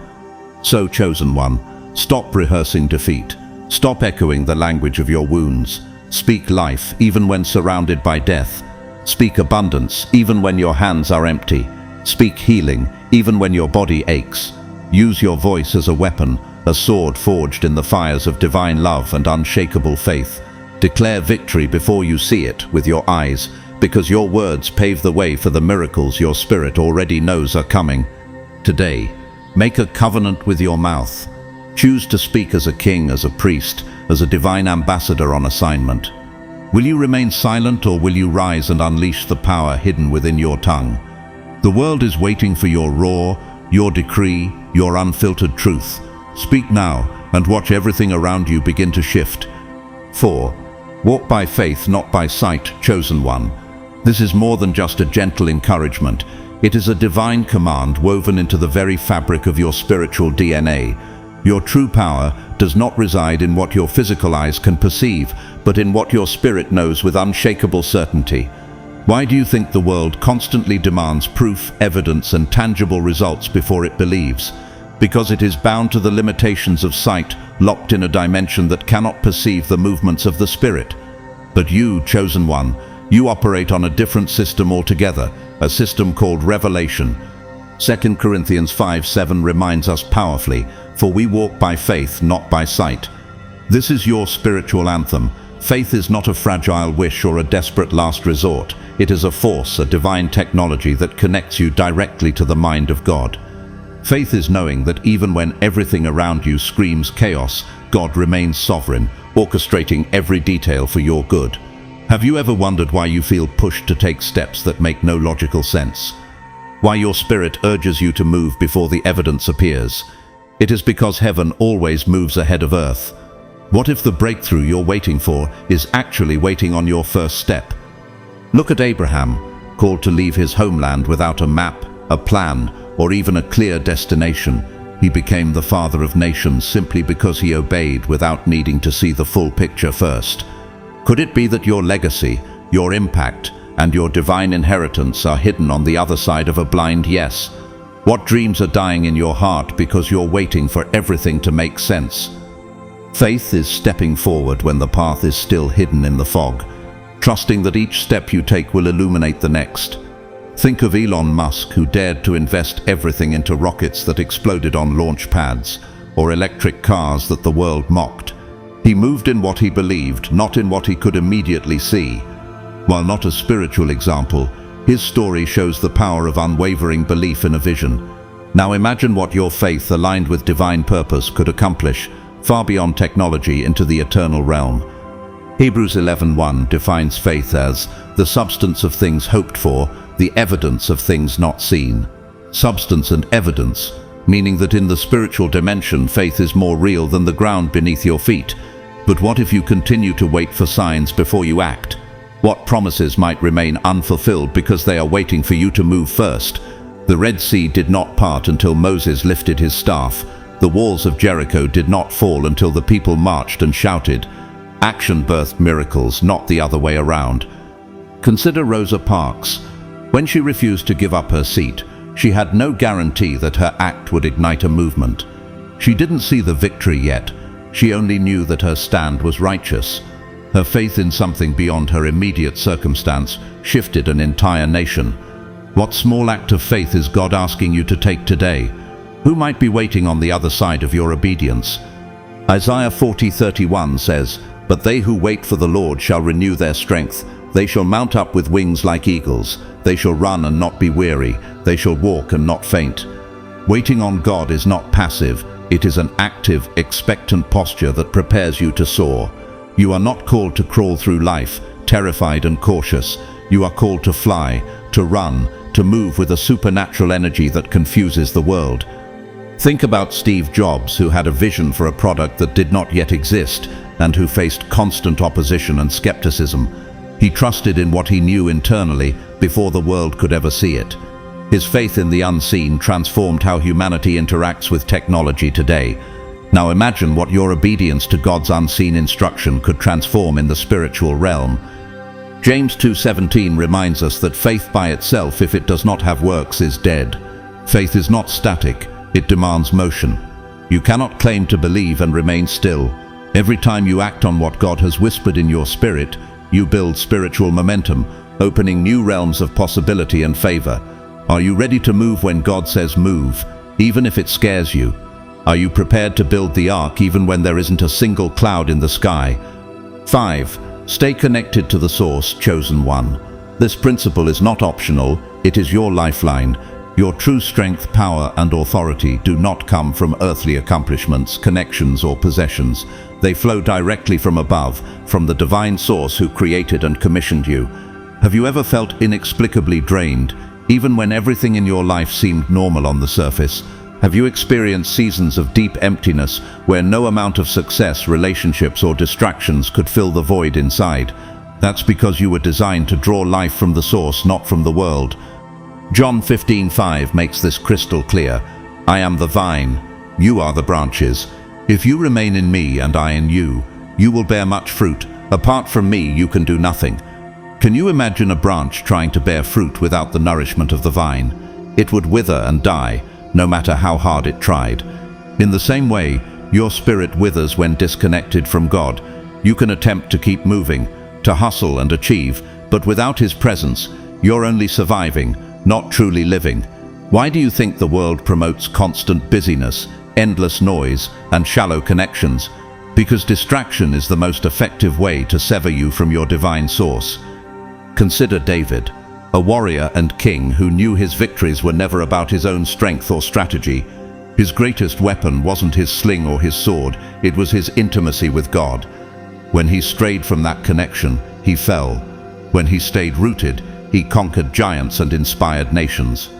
So, chosen one, stop rehearsing defeat. Stop echoing the language of your wounds. Speak life even when surrounded by death. Speak abundance even when your hands are empty. Speak healing even when your body aches. Use your voice as a weapon, a sword forged in the fires of divine love and unshakable faith. Declare victory before you see it with your eyes, because your words pave the way for the miracles your spirit already knows are coming. Today, Make a covenant with your mouth. Choose to speak as a king, as a priest, as a divine ambassador on assignment. Will you remain silent, or will you rise and unleash the power hidden within your tongue? The world is waiting for your roar, your decree, your unfiltered truth. Speak now and watch everything around you begin to shift. 4. Walk by faith, not by sight, chosen one. This is more than just a gentle encouragement. It is a divine command woven into the very fabric of your spiritual DNA. Your true power does not reside in what your physical eyes can perceive, but in what your spirit knows with unshakable certainty. Why do you think the world constantly demands proof, evidence, and tangible results before it believes? Because it is bound to the limitations of sight, locked in a dimension that cannot perceive the movements of the spirit. But you, chosen one, you operate on a different system altogether, a system called revelation. 2 Corinthians 5:7 reminds us powerfully, "For we walk by faith, not by sight." This is your spiritual anthem. Faith is not a fragile wish or a desperate last resort. It is a force, a divine technology that connects you directly to the mind of God. Faith is knowing that even when everything around you screams chaos, God remains sovereign, orchestrating every detail for your good. Have you ever wondered why you feel pushed to take steps that make no logical sense? Why your spirit urges you to move before the evidence appears? It is because heaven always moves ahead of earth. What if the breakthrough you're waiting for is actually waiting on your first step? Look at Abraham, called to leave his homeland without a map, a plan, or even a clear destination. He became the father of nations simply because he obeyed without needing to see the full picture first. Could it be that your legacy, your impact, and your divine inheritance are hidden on the other side of a blind yes? What dreams are dying in your heart because you're waiting for everything to make sense? Faith is stepping forward when the path is still hidden in the fog, trusting that each step you take will illuminate the next. Think of Elon Musk, who dared to invest everything into rockets that exploded on launch pads, or electric cars that the world mocked. He moved in what he believed, not in what he could immediately see. While not a spiritual example, his story shows the power of unwavering belief in a vision. Now imagine what your faith, aligned with divine purpose, could accomplish, far beyond technology, into the eternal realm. Hebrews 11:1 defines faith as the substance of things hoped for, the evidence of things not seen. Substance and evidence, meaning that in the spiritual dimension, faith is more real than the ground beneath your feet. But what if you continue to wait for signs before you act? What promises might remain unfulfilled because they are waiting for you to move first? The Red Sea did not part until Moses lifted his staff. The walls of Jericho did not fall until the people marched and shouted. Action birthed miracles, not the other way around. Consider Rosa Parks. When she refused to give up her seat, she had no guarantee that her act would ignite a movement. She didn't see the victory yet. She only knew that her stand was righteous. Her faith in something beyond her immediate circumstance shifted an entire nation. What small act of faith is God asking you to take today? Who might be waiting on the other side of your obedience? Isaiah 40:31 says, "But they who wait for the Lord shall renew their strength. They shall mount up with wings like eagles. They shall run and not be weary. They shall walk and not faint." Waiting on God is not passive. It is an active, expectant posture that prepares you to soar. You are not called to crawl through life, terrified and cautious. You are called to fly, to run, to move with a supernatural energy that confuses the world. Think about Steve Jobs, who had a vision for a product that did not yet exist and who faced constant opposition and skepticism. He trusted in what he knew internally before the world could ever see it. His faith in the unseen transformed how humanity interacts with technology today. Now imagine what your obedience to God's unseen instruction could transform in the spiritual realm. James 2:17 reminds us that faith by itself, if it does not have works, is dead. Faith is not static, it demands motion. You cannot claim to believe and remain still. Every time you act on what God has whispered in your spirit, you build spiritual momentum, opening new realms of possibility and favor. Are you ready to move when God says move, even if it scares you? Are you prepared to build the ark even when there isn't a single cloud in the sky? 5. Stay connected to the source, chosen one. This principle is not optional, it is your lifeline. Your true strength, power, and authority do not come from earthly accomplishments, connections, or possessions. They flow directly from above, from the divine source who created and commissioned you. Have you ever felt inexplicably drained, even when everything in your life seemed normal on the surface? Have you experienced seasons of deep emptiness where no amount of success, relationships, or distractions could fill the void inside? That's because you were designed to draw life from the source, not from the world. John 15:5 makes this crystal clear. I am the vine, you are the branches. If you remain in me and I in you, you will bear much fruit. Apart from me, you can do nothing. Can you imagine a branch trying to bear fruit without the nourishment of the vine? It would wither and die, no matter how hard it tried. In the same way, your spirit withers when disconnected from God. You can attempt to keep moving, to hustle and achieve, but without His presence, you're only surviving, not truly living. Why do you think the world promotes constant busyness, endless noise, and shallow connections? Because distraction is the most effective way to sever you from your divine source. Consider David, a warrior and king who knew his victories were never about his own strength or strategy. His greatest weapon wasn't his sling or his sword, it was his intimacy with God. When he strayed from that connection, he fell. When he stayed rooted, he conquered giants and inspired nations.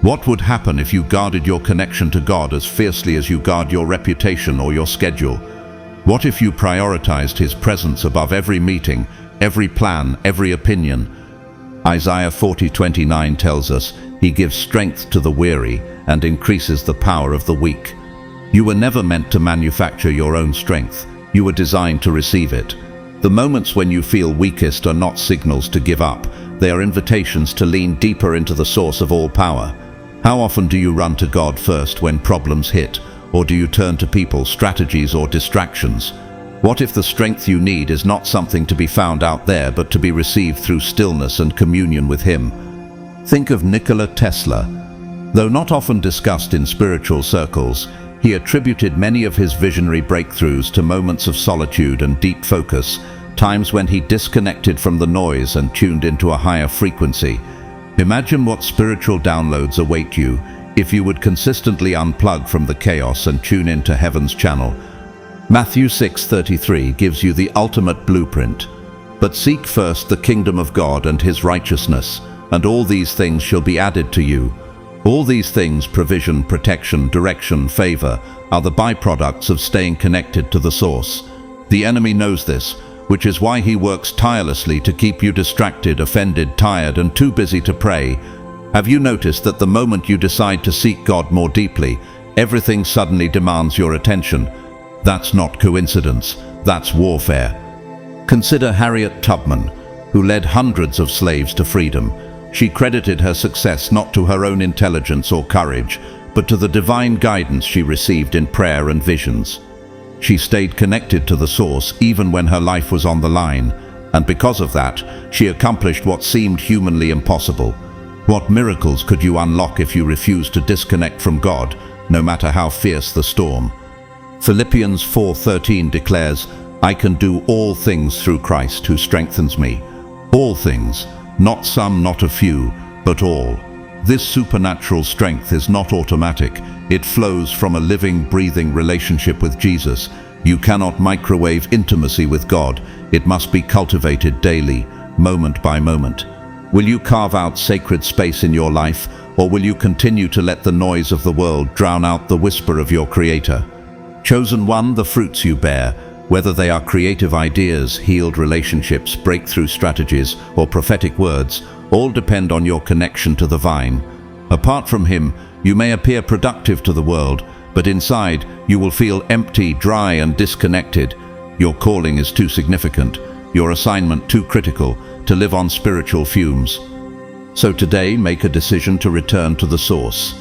What would happen if you guarded your connection to God as fiercely as you guard your reputation or your schedule? What if you prioritized His presence above every meeting, every plan, every opinion? Isaiah 40:29 tells us, He gives strength to the weary and increases the power of the weak. You were never meant to manufacture your own strength. You were designed to receive it. The moments when you feel weakest are not signals to give up. They are invitations to lean deeper into the source of all power. How often do you run to God first when problems hit? Or do you turn to people, strategies, or distractions? What if the strength you need is not something to be found out there, but to be received through stillness and communion with Him? Think of Nikola Tesla. Though not often discussed in spiritual circles, he attributed many of his visionary breakthroughs to moments of solitude and deep focus, times when he disconnected from the noise and tuned into a higher frequency. Imagine what spiritual downloads await you if you would consistently unplug from the chaos and tune into heaven's channel. Matthew 6:33 gives you the ultimate blueprint. But seek first the kingdom of God and His righteousness, and all these things shall be added to you. All these things, provision, protection, direction, favor, are the byproducts of staying connected to the source. The enemy knows this, which is why he works tirelessly to keep you distracted, offended, tired, and too busy to pray. Have you noticed that the moment you decide to seek God more deeply, everything suddenly demands your attention? That's not coincidence, that's warfare. Consider Harriet Tubman, who led hundreds of slaves to freedom. She credited her success not to her own intelligence or courage, but to the divine guidance she received in prayer and visions. She stayed connected to the source even when her life was on the line, and because of that, she accomplished what seemed humanly impossible. What miracles could you unlock if you refused to disconnect from God, no matter how fierce the storm? Philippians 4:13 declares, I can do all things through Christ who strengthens me. All things, not some, not a few, but all. This supernatural strength is not automatic. It flows from a living, breathing relationship with Jesus. You cannot microwave intimacy with God. It must be cultivated daily, moment by moment. Will you carve out sacred space in your life, or will you continue to let the noise of the world drown out the whisper of your Creator? Chosen one, the fruits you bear, whether they are creative ideas, healed relationships, breakthrough strategies, or prophetic words, all depend on your connection to the vine. Apart from Him, you may appear productive to the world, but inside you will feel empty, dry, and disconnected. Your calling is too significant, your assignment too critical to live on spiritual fumes. So today, make a decision to return to the source.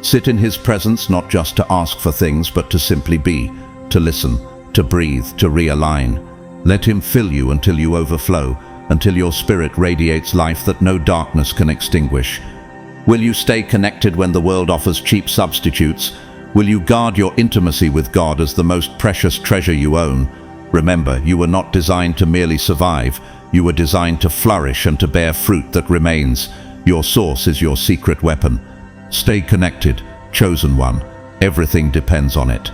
Sit in His presence not just to ask for things, but to simply be, to listen, to breathe, to realign. Let Him fill you until you overflow, until your spirit radiates life that no darkness can extinguish. Will you stay connected when the world offers cheap substitutes? Will you guard your intimacy with God as the most precious treasure you own? Remember, you were not designed to merely survive. You were designed to flourish and to bear fruit that remains. Your source is your secret weapon. Stay connected, chosen one. Everything depends on it.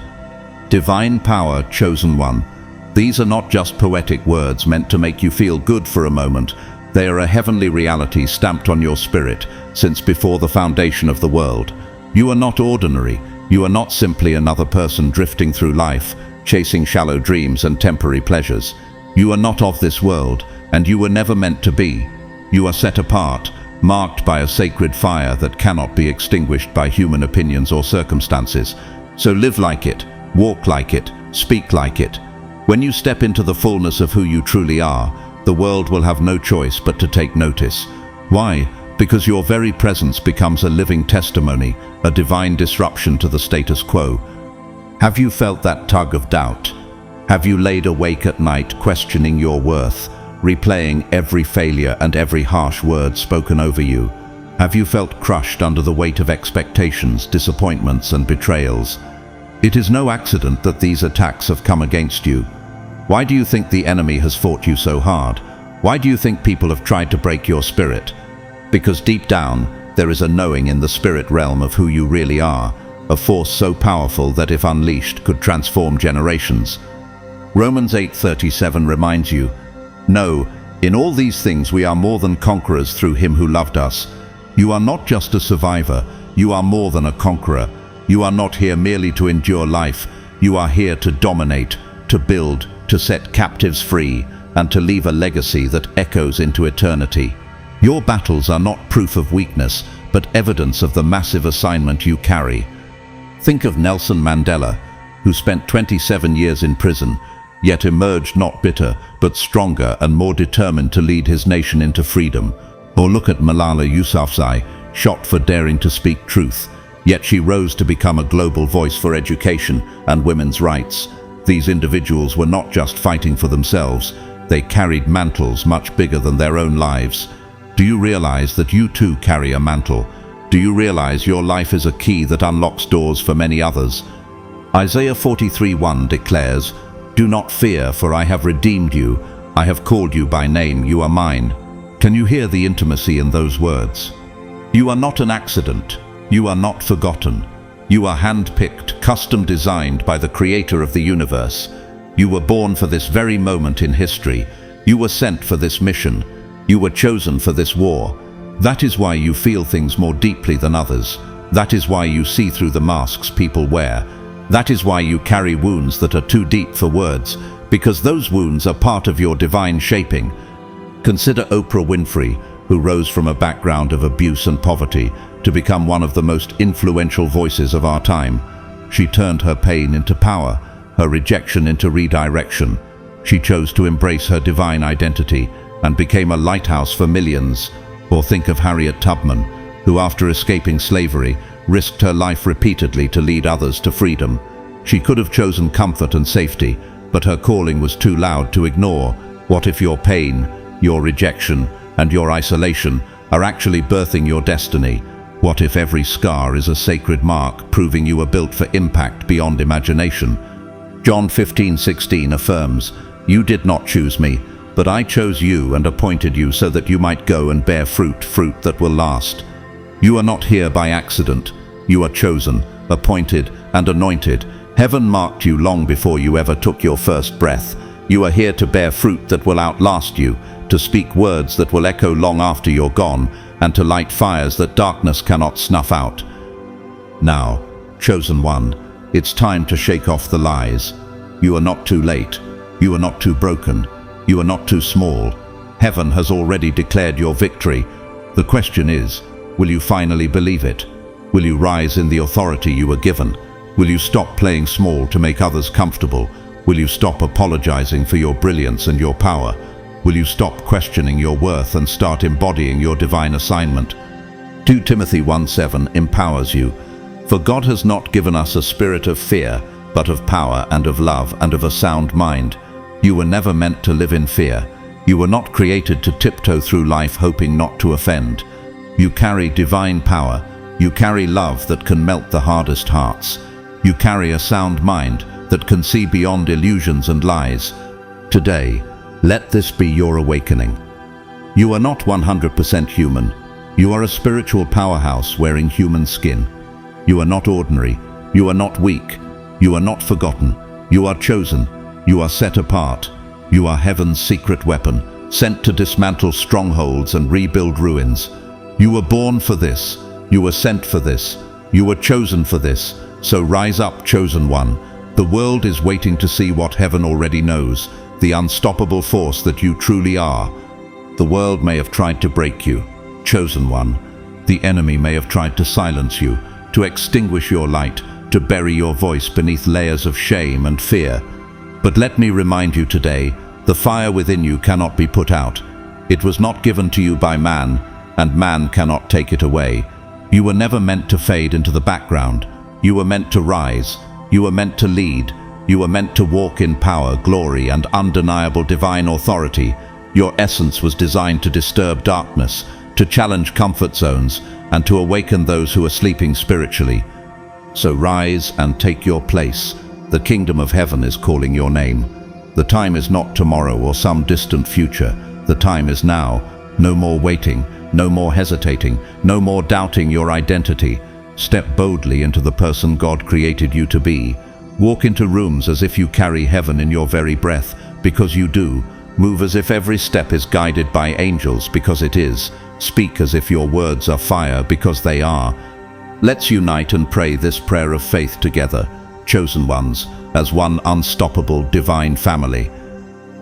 Divine power, chosen one. These are not just poetic words meant to make you feel good for a moment. They are a heavenly reality stamped on your spirit since before the foundation of the world. You are not ordinary. You are not simply another person drifting through life, chasing shallow dreams and temporary pleasures. You are not of this world, and you were never meant to be. You are set apart, marked by a sacred fire that cannot be extinguished by human opinions or circumstances. So live like it, walk like it, speak like it. When you step into the fullness of who you truly are, the world will have no choice but to take notice. Why? Because your very presence becomes a living testimony, a divine disruption to the status quo. Have you felt that tug of doubt? Have you laid awake at night questioning your worth, replaying every failure and every harsh word spoken over you? Have you felt crushed under the weight of expectations, disappointments, and betrayals? It is no accident that these attacks have come against you. Why do you think the enemy has fought you so hard? Why do you think people have tried to break your spirit? Because deep down, there is a knowing in the spirit realm of who you really are, a force so powerful that if unleashed could transform generations. Romans 8:37 reminds you, "No, in all these things we are more than conquerors through him who loved us." You are not just a survivor, you are more than a conqueror. You are not here merely to endure life, you are here to dominate, to build, to set captives free, and to leave a legacy that echoes into eternity. Your battles are not proof of weakness, but evidence of the massive assignment you carry. Think of Nelson Mandela, who spent 27 years in prison, yet emerged not bitter, but stronger and more determined to lead his nation into freedom. Or look at Malala Yousafzai, shot for daring to speak truth, yet she rose to become a global voice for education and women's rights. These individuals were not just fighting for themselves, they carried mantles much bigger than their own lives. Do you realize that you too carry a mantle? Do you realize your life is a key that unlocks doors for many others? Isaiah 43:1 declares, "Do not fear, for I have redeemed you. I have called you by name, you are mine." Can you hear the intimacy in those words? You are not an accident. You are not forgotten. You are hand-picked, custom-designed by the Creator of the universe. You were born for this very moment in history. You were sent for this mission. You were chosen for this war. That is why you feel things more deeply than others. That is why you see through the masks people wear. That is why you carry wounds that are too deep for words, because those wounds are part of your divine shaping. Consider Oprah Winfrey, who rose from a background of abuse and poverty to become one of the most influential voices of our time. She turned her pain into power, her rejection into redirection. She chose to embrace her divine identity and became a lighthouse for millions. Or think of Harriet Tubman, who after escaping slavery, risked her life repeatedly to lead others to freedom. She could have chosen comfort and safety, but her calling was too loud to ignore. What if your pain, your rejection, and your isolation are actually birthing your destiny? What if every scar is a sacred mark, proving you are built for impact beyond imagination? John 15:16 affirms, "You did not choose me, but I chose you and appointed you so that you might go and bear fruit that will last." You are not here by accident. You are chosen, appointed, and anointed. Heaven marked you long before you ever took your first breath. You are here to bear fruit that will outlast you, to speak words that will echo long after you're gone, and to light fires that darkness cannot snuff out. Now, chosen one, it's time to shake off the lies. You are not too late. You are not too broken. You are not too small. Heaven has already declared your victory. The question is, will you finally believe it? Will you rise in the authority you were given? Will you stop playing small to make others comfortable? Will you stop apologizing for your brilliance and your power? Will you stop questioning your worth and start embodying your divine assignment? 2 Timothy 1:7 empowers you. For God has not given us a spirit of fear, but of power and of love and of a sound mind. You were never meant to live in fear. You were not created to tiptoe through life hoping not to offend. You carry divine power. You carry love that can melt the hardest hearts. You carry a sound mind that can see beyond illusions and lies. Today, let this be your awakening. You are not 100% human. You are a spiritual powerhouse wearing human skin. You are not ordinary. You are not weak. You are not forgotten. You are chosen. You are set apart. You are heaven's secret weapon, sent to dismantle strongholds and rebuild ruins. You were born for this. You were sent for this. You were chosen for this. So rise up, chosen one. The world is waiting to see what heaven already knows, the unstoppable force that you truly are. The world may have tried to break you, chosen one. The enemy may have tried to silence you, to extinguish your light, to bury your voice beneath layers of shame and fear. But let me remind you today, the fire within you cannot be put out. It was not given to you by man, and man cannot take it away. You were never meant to fade into the background. You were meant to rise. You were meant to lead. You were meant to walk in power, glory, and undeniable divine authority. Your essence was designed to disturb darkness, to challenge comfort zones, and to awaken those who are sleeping spiritually. So rise and take your place. The kingdom of heaven is calling your name. The time is not tomorrow or some distant future. The time is now. No more waiting, no more hesitating, no more doubting your identity. Step boldly into the person God created you to be. Walk into rooms as if you carry heaven in your very breath, because you do. Move as if every step is guided by angels, because it is. Speak as if your words are fire, because they are. Let's unite and pray this prayer of faith together, chosen ones, as one unstoppable divine family.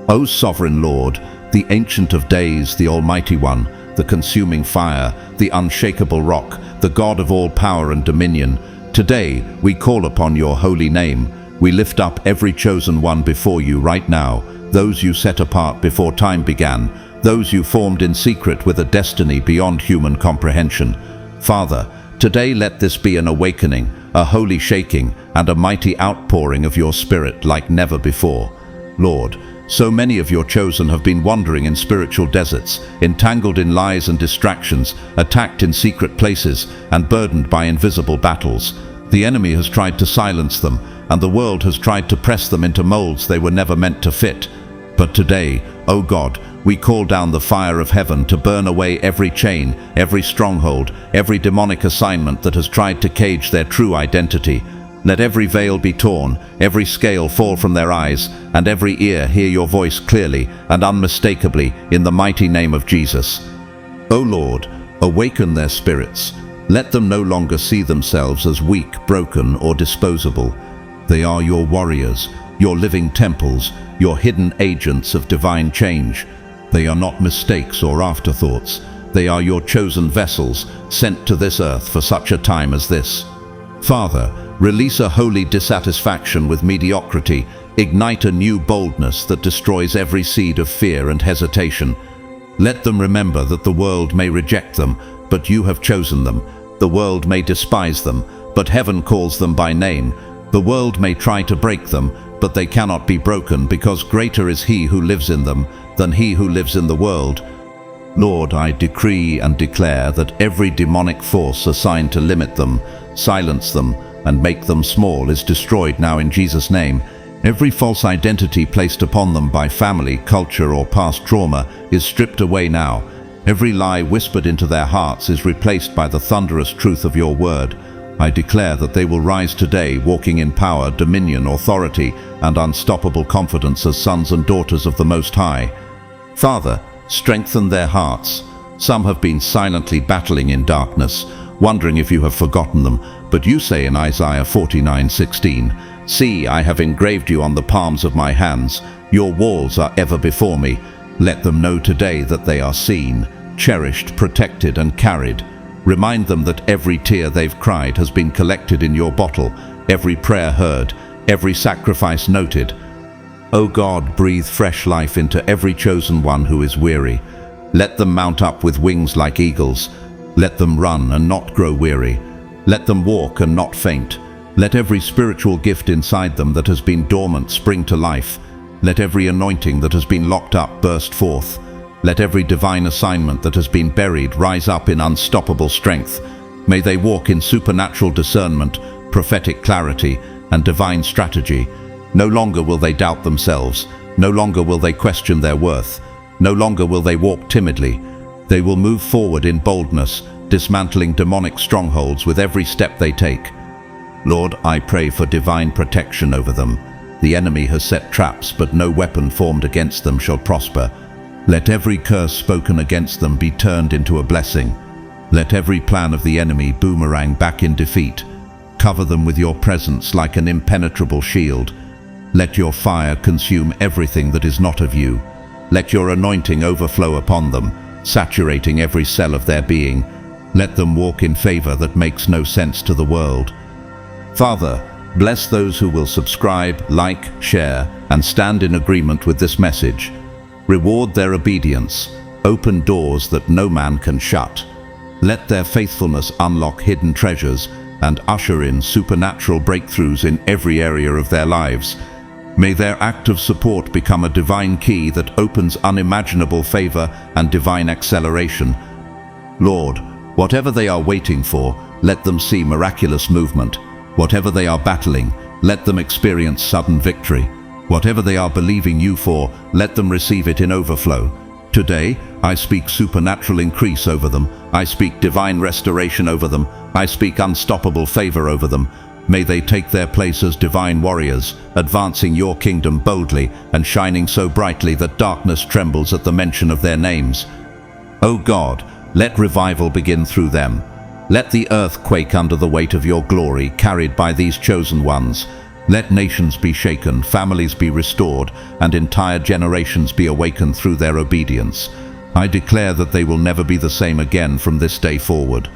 O Sovereign Lord, the Ancient of Days, the Almighty One, the consuming fire, the unshakable rock, the God of all power and dominion, today we call upon your holy name. We lift up every chosen one before you right now, those you set apart before time began, those you formed in secret with a destiny beyond human comprehension. Father, today let this be an awakening, a holy shaking, and a mighty outpouring of your Spirit like never before. Lord, so many of your chosen have been wandering in spiritual deserts, entangled in lies and distractions, attacked in secret places, and burdened by invisible battles. The enemy has tried to silence them, and the world has tried to press them into molds they were never meant to fit. But today, O God, we call down the fire of heaven to burn away every chain, every stronghold, every demonic assignment that has tried to cage their true identity. Let every veil be torn, every scale fall from their eyes, and every ear hear your voice clearly and unmistakably in the mighty name of Jesus. O Lord, awaken their spirits. Let them no longer see themselves as weak, broken, or disposable. They are your warriors, your living temples, your hidden agents of divine change. They are not mistakes or afterthoughts. They are your chosen vessels, sent to this earth for such a time as this. Father, release a holy dissatisfaction with mediocrity, ignite a new boldness that destroys every seed of fear and hesitation. Let them remember that the world may reject them, but you have chosen them. The world may despise them, but heaven calls them by name. The world may try to break them, but they cannot be broken, because greater is he who lives in them than he who lives in the world. Lord, I decree and declare that every demonic force assigned to limit them, silence them, and make them small is destroyed now in Jesus' name. Every false identity placed upon them by family, culture, or past trauma is stripped away now. Every lie whispered into their hearts is replaced by the thunderous truth of your word. I declare that they will rise today walking in power, dominion, authority, and unstoppable confidence as sons and daughters of the Most High. Father, strengthen their hearts. Some have been silently battling in darkness, wondering if you have forgotten them, but you say in Isaiah 49:16, "See, I have engraved you on the palms of my hands. Your walls are ever before me." Let them know today that they are seen, cherished, protected, and carried. Remind them that every tear they've cried has been collected in your bottle, every prayer heard, every sacrifice noted. O God, breathe fresh life into every chosen one who is weary. Let them mount up with wings like eagles. Let them run and not grow weary. Let them walk and not faint. Let every spiritual gift inside them that has been dormant spring to life. Let every anointing that has been locked up burst forth. Let every divine assignment that has been buried rise up in unstoppable strength. May they walk in supernatural discernment, prophetic clarity, and divine strategy. No longer will they doubt themselves. No longer will they question their worth. No longer will they walk timidly. They will move forward in boldness, dismantling demonic strongholds with every step they take. Lord, I pray for divine protection over them. The enemy has set traps, but no weapon formed against them shall prosper. Let every curse spoken against them be turned into a blessing. Let every plan of the enemy boomerang back in defeat. Cover them with your presence like an impenetrable shield. Let your fire consume everything that is not of you. Let your anointing overflow upon them, saturating every cell of their being. Let them walk in favor that makes no sense to the world. Father, bless those who will subscribe, like, share, and stand in agreement with this message. Reward their obedience. Open doors that no man can shut. Let their faithfulness unlock hidden treasures and usher in supernatural breakthroughs in every area of their lives. May their act of support become a divine key that opens unimaginable favor and divine acceleration. Lord, whatever they are waiting for, let them see miraculous movement. Whatever they are battling, let them experience sudden victory. Whatever they are believing you for, let them receive it in overflow. Today, I speak supernatural increase over them. I speak divine restoration over them. I speak unstoppable favor over them. May they take their place as divine warriors, advancing your kingdom boldly and shining so brightly that darkness trembles at the mention of their names. O God, let revival begin through them. Let the earth quake under the weight of your glory carried by these chosen ones. Let nations be shaken, families be restored, and entire generations be awakened through their obedience. I declare that they will never be the same again from this day forward.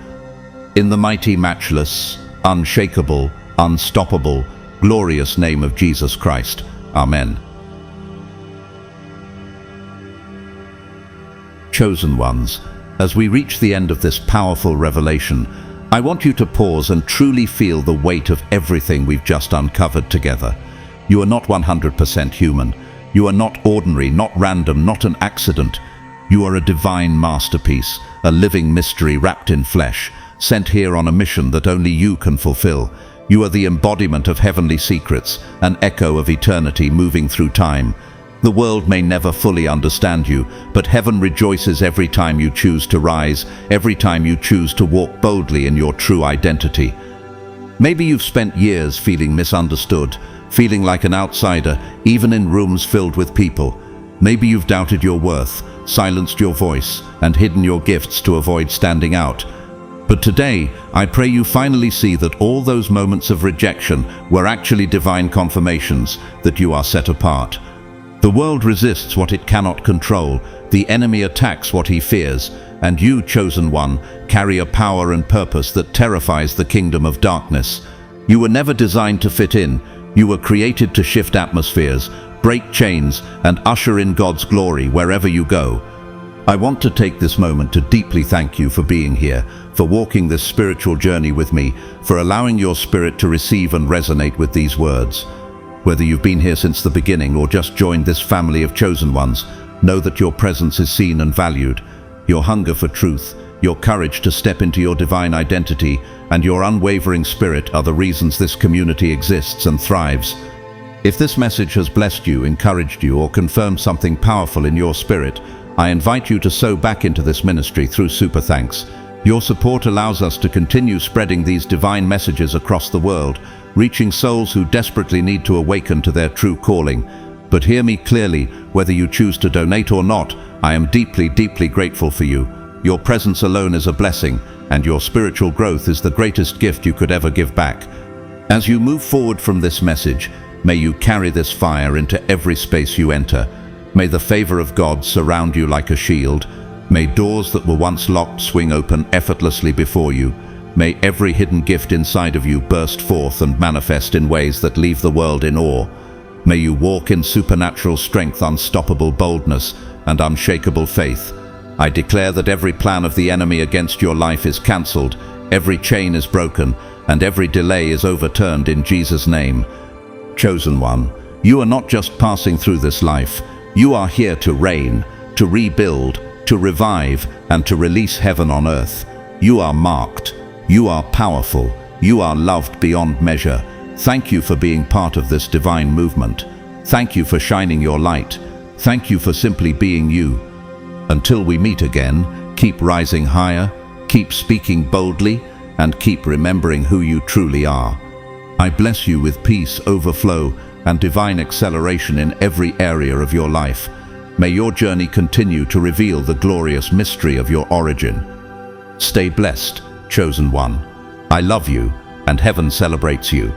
In the mighty, matchless, unshakable, unstoppable, glorious name of Jesus Christ. Amen. Chosen ones, as we reach the end of this powerful revelation, I want you to pause and truly feel the weight of everything we've just uncovered together. You are not 100% human. You are not ordinary, not random, not an accident. You are a divine masterpiece, a living mystery wrapped in flesh, sent here on a mission that only you can fulfill. You are the embodiment of heavenly secrets, an echo of eternity moving through time. The world may never fully understand you, but heaven rejoices every time you choose to rise, every time you choose to walk boldly in your true identity. Maybe you've spent years feeling misunderstood, feeling like an outsider, even in rooms filled with people. Maybe you've doubted your worth, silenced your voice, and hidden your gifts to avoid standing out. But today, I pray you finally see that all those moments of rejection were actually divine confirmations that you are set apart. The world resists what it cannot control, the enemy attacks what he fears, and you, chosen one, carry a power and purpose that terrifies the kingdom of darkness. You were never designed to fit in. You were created to shift atmospheres, break chains, and usher in God's glory wherever you go. I want to take this moment to deeply thank you for being here, for walking this spiritual journey with me, for allowing your spirit to receive and resonate with these words. Whether you've been here since the beginning or just joined this family of chosen ones, know that your presence is seen and valued. Your hunger for truth, your courage to step into your divine identity, and your unwavering spirit are the reasons this community exists and thrives. If this message has blessed you, encouraged you, or confirmed something powerful in your spirit, I invite you to sow back into this ministry through Super Thanks. Your support allows us to continue spreading these divine messages across the world, reaching souls who desperately need to awaken to their true calling. But hear me clearly, whether you choose to donate or not, I am deeply, deeply grateful for you. Your presence alone is a blessing, and your spiritual growth is the greatest gift you could ever give back. As you move forward from this message, may you carry this fire into every space you enter. May the favor of God surround you like a shield. May doors that were once locked swing open effortlessly before you. May every hidden gift inside of you burst forth and manifest in ways that leave the world in awe. May you walk in supernatural strength, unstoppable boldness, and unshakable faith. I declare that every plan of the enemy against your life is cancelled, every chain is broken, and every delay is overturned in Jesus' name. Chosen one, you are not just passing through this life. You are here to reign, to rebuild, to revive, and to release heaven on earth. You are marked. You are powerful. You are loved beyond measure. Thank you for being part of this divine movement. Thank you for shining your light. Thank you for simply being you. Until we meet again, Keep rising higher, keep speaking boldly, and keep remembering who you truly are. I bless you with peace, overflow, and divine acceleration in every area of your life. May your journey continue to reveal the glorious mystery of your origin. Stay blessed, chosen one. I love you, and heaven celebrates you.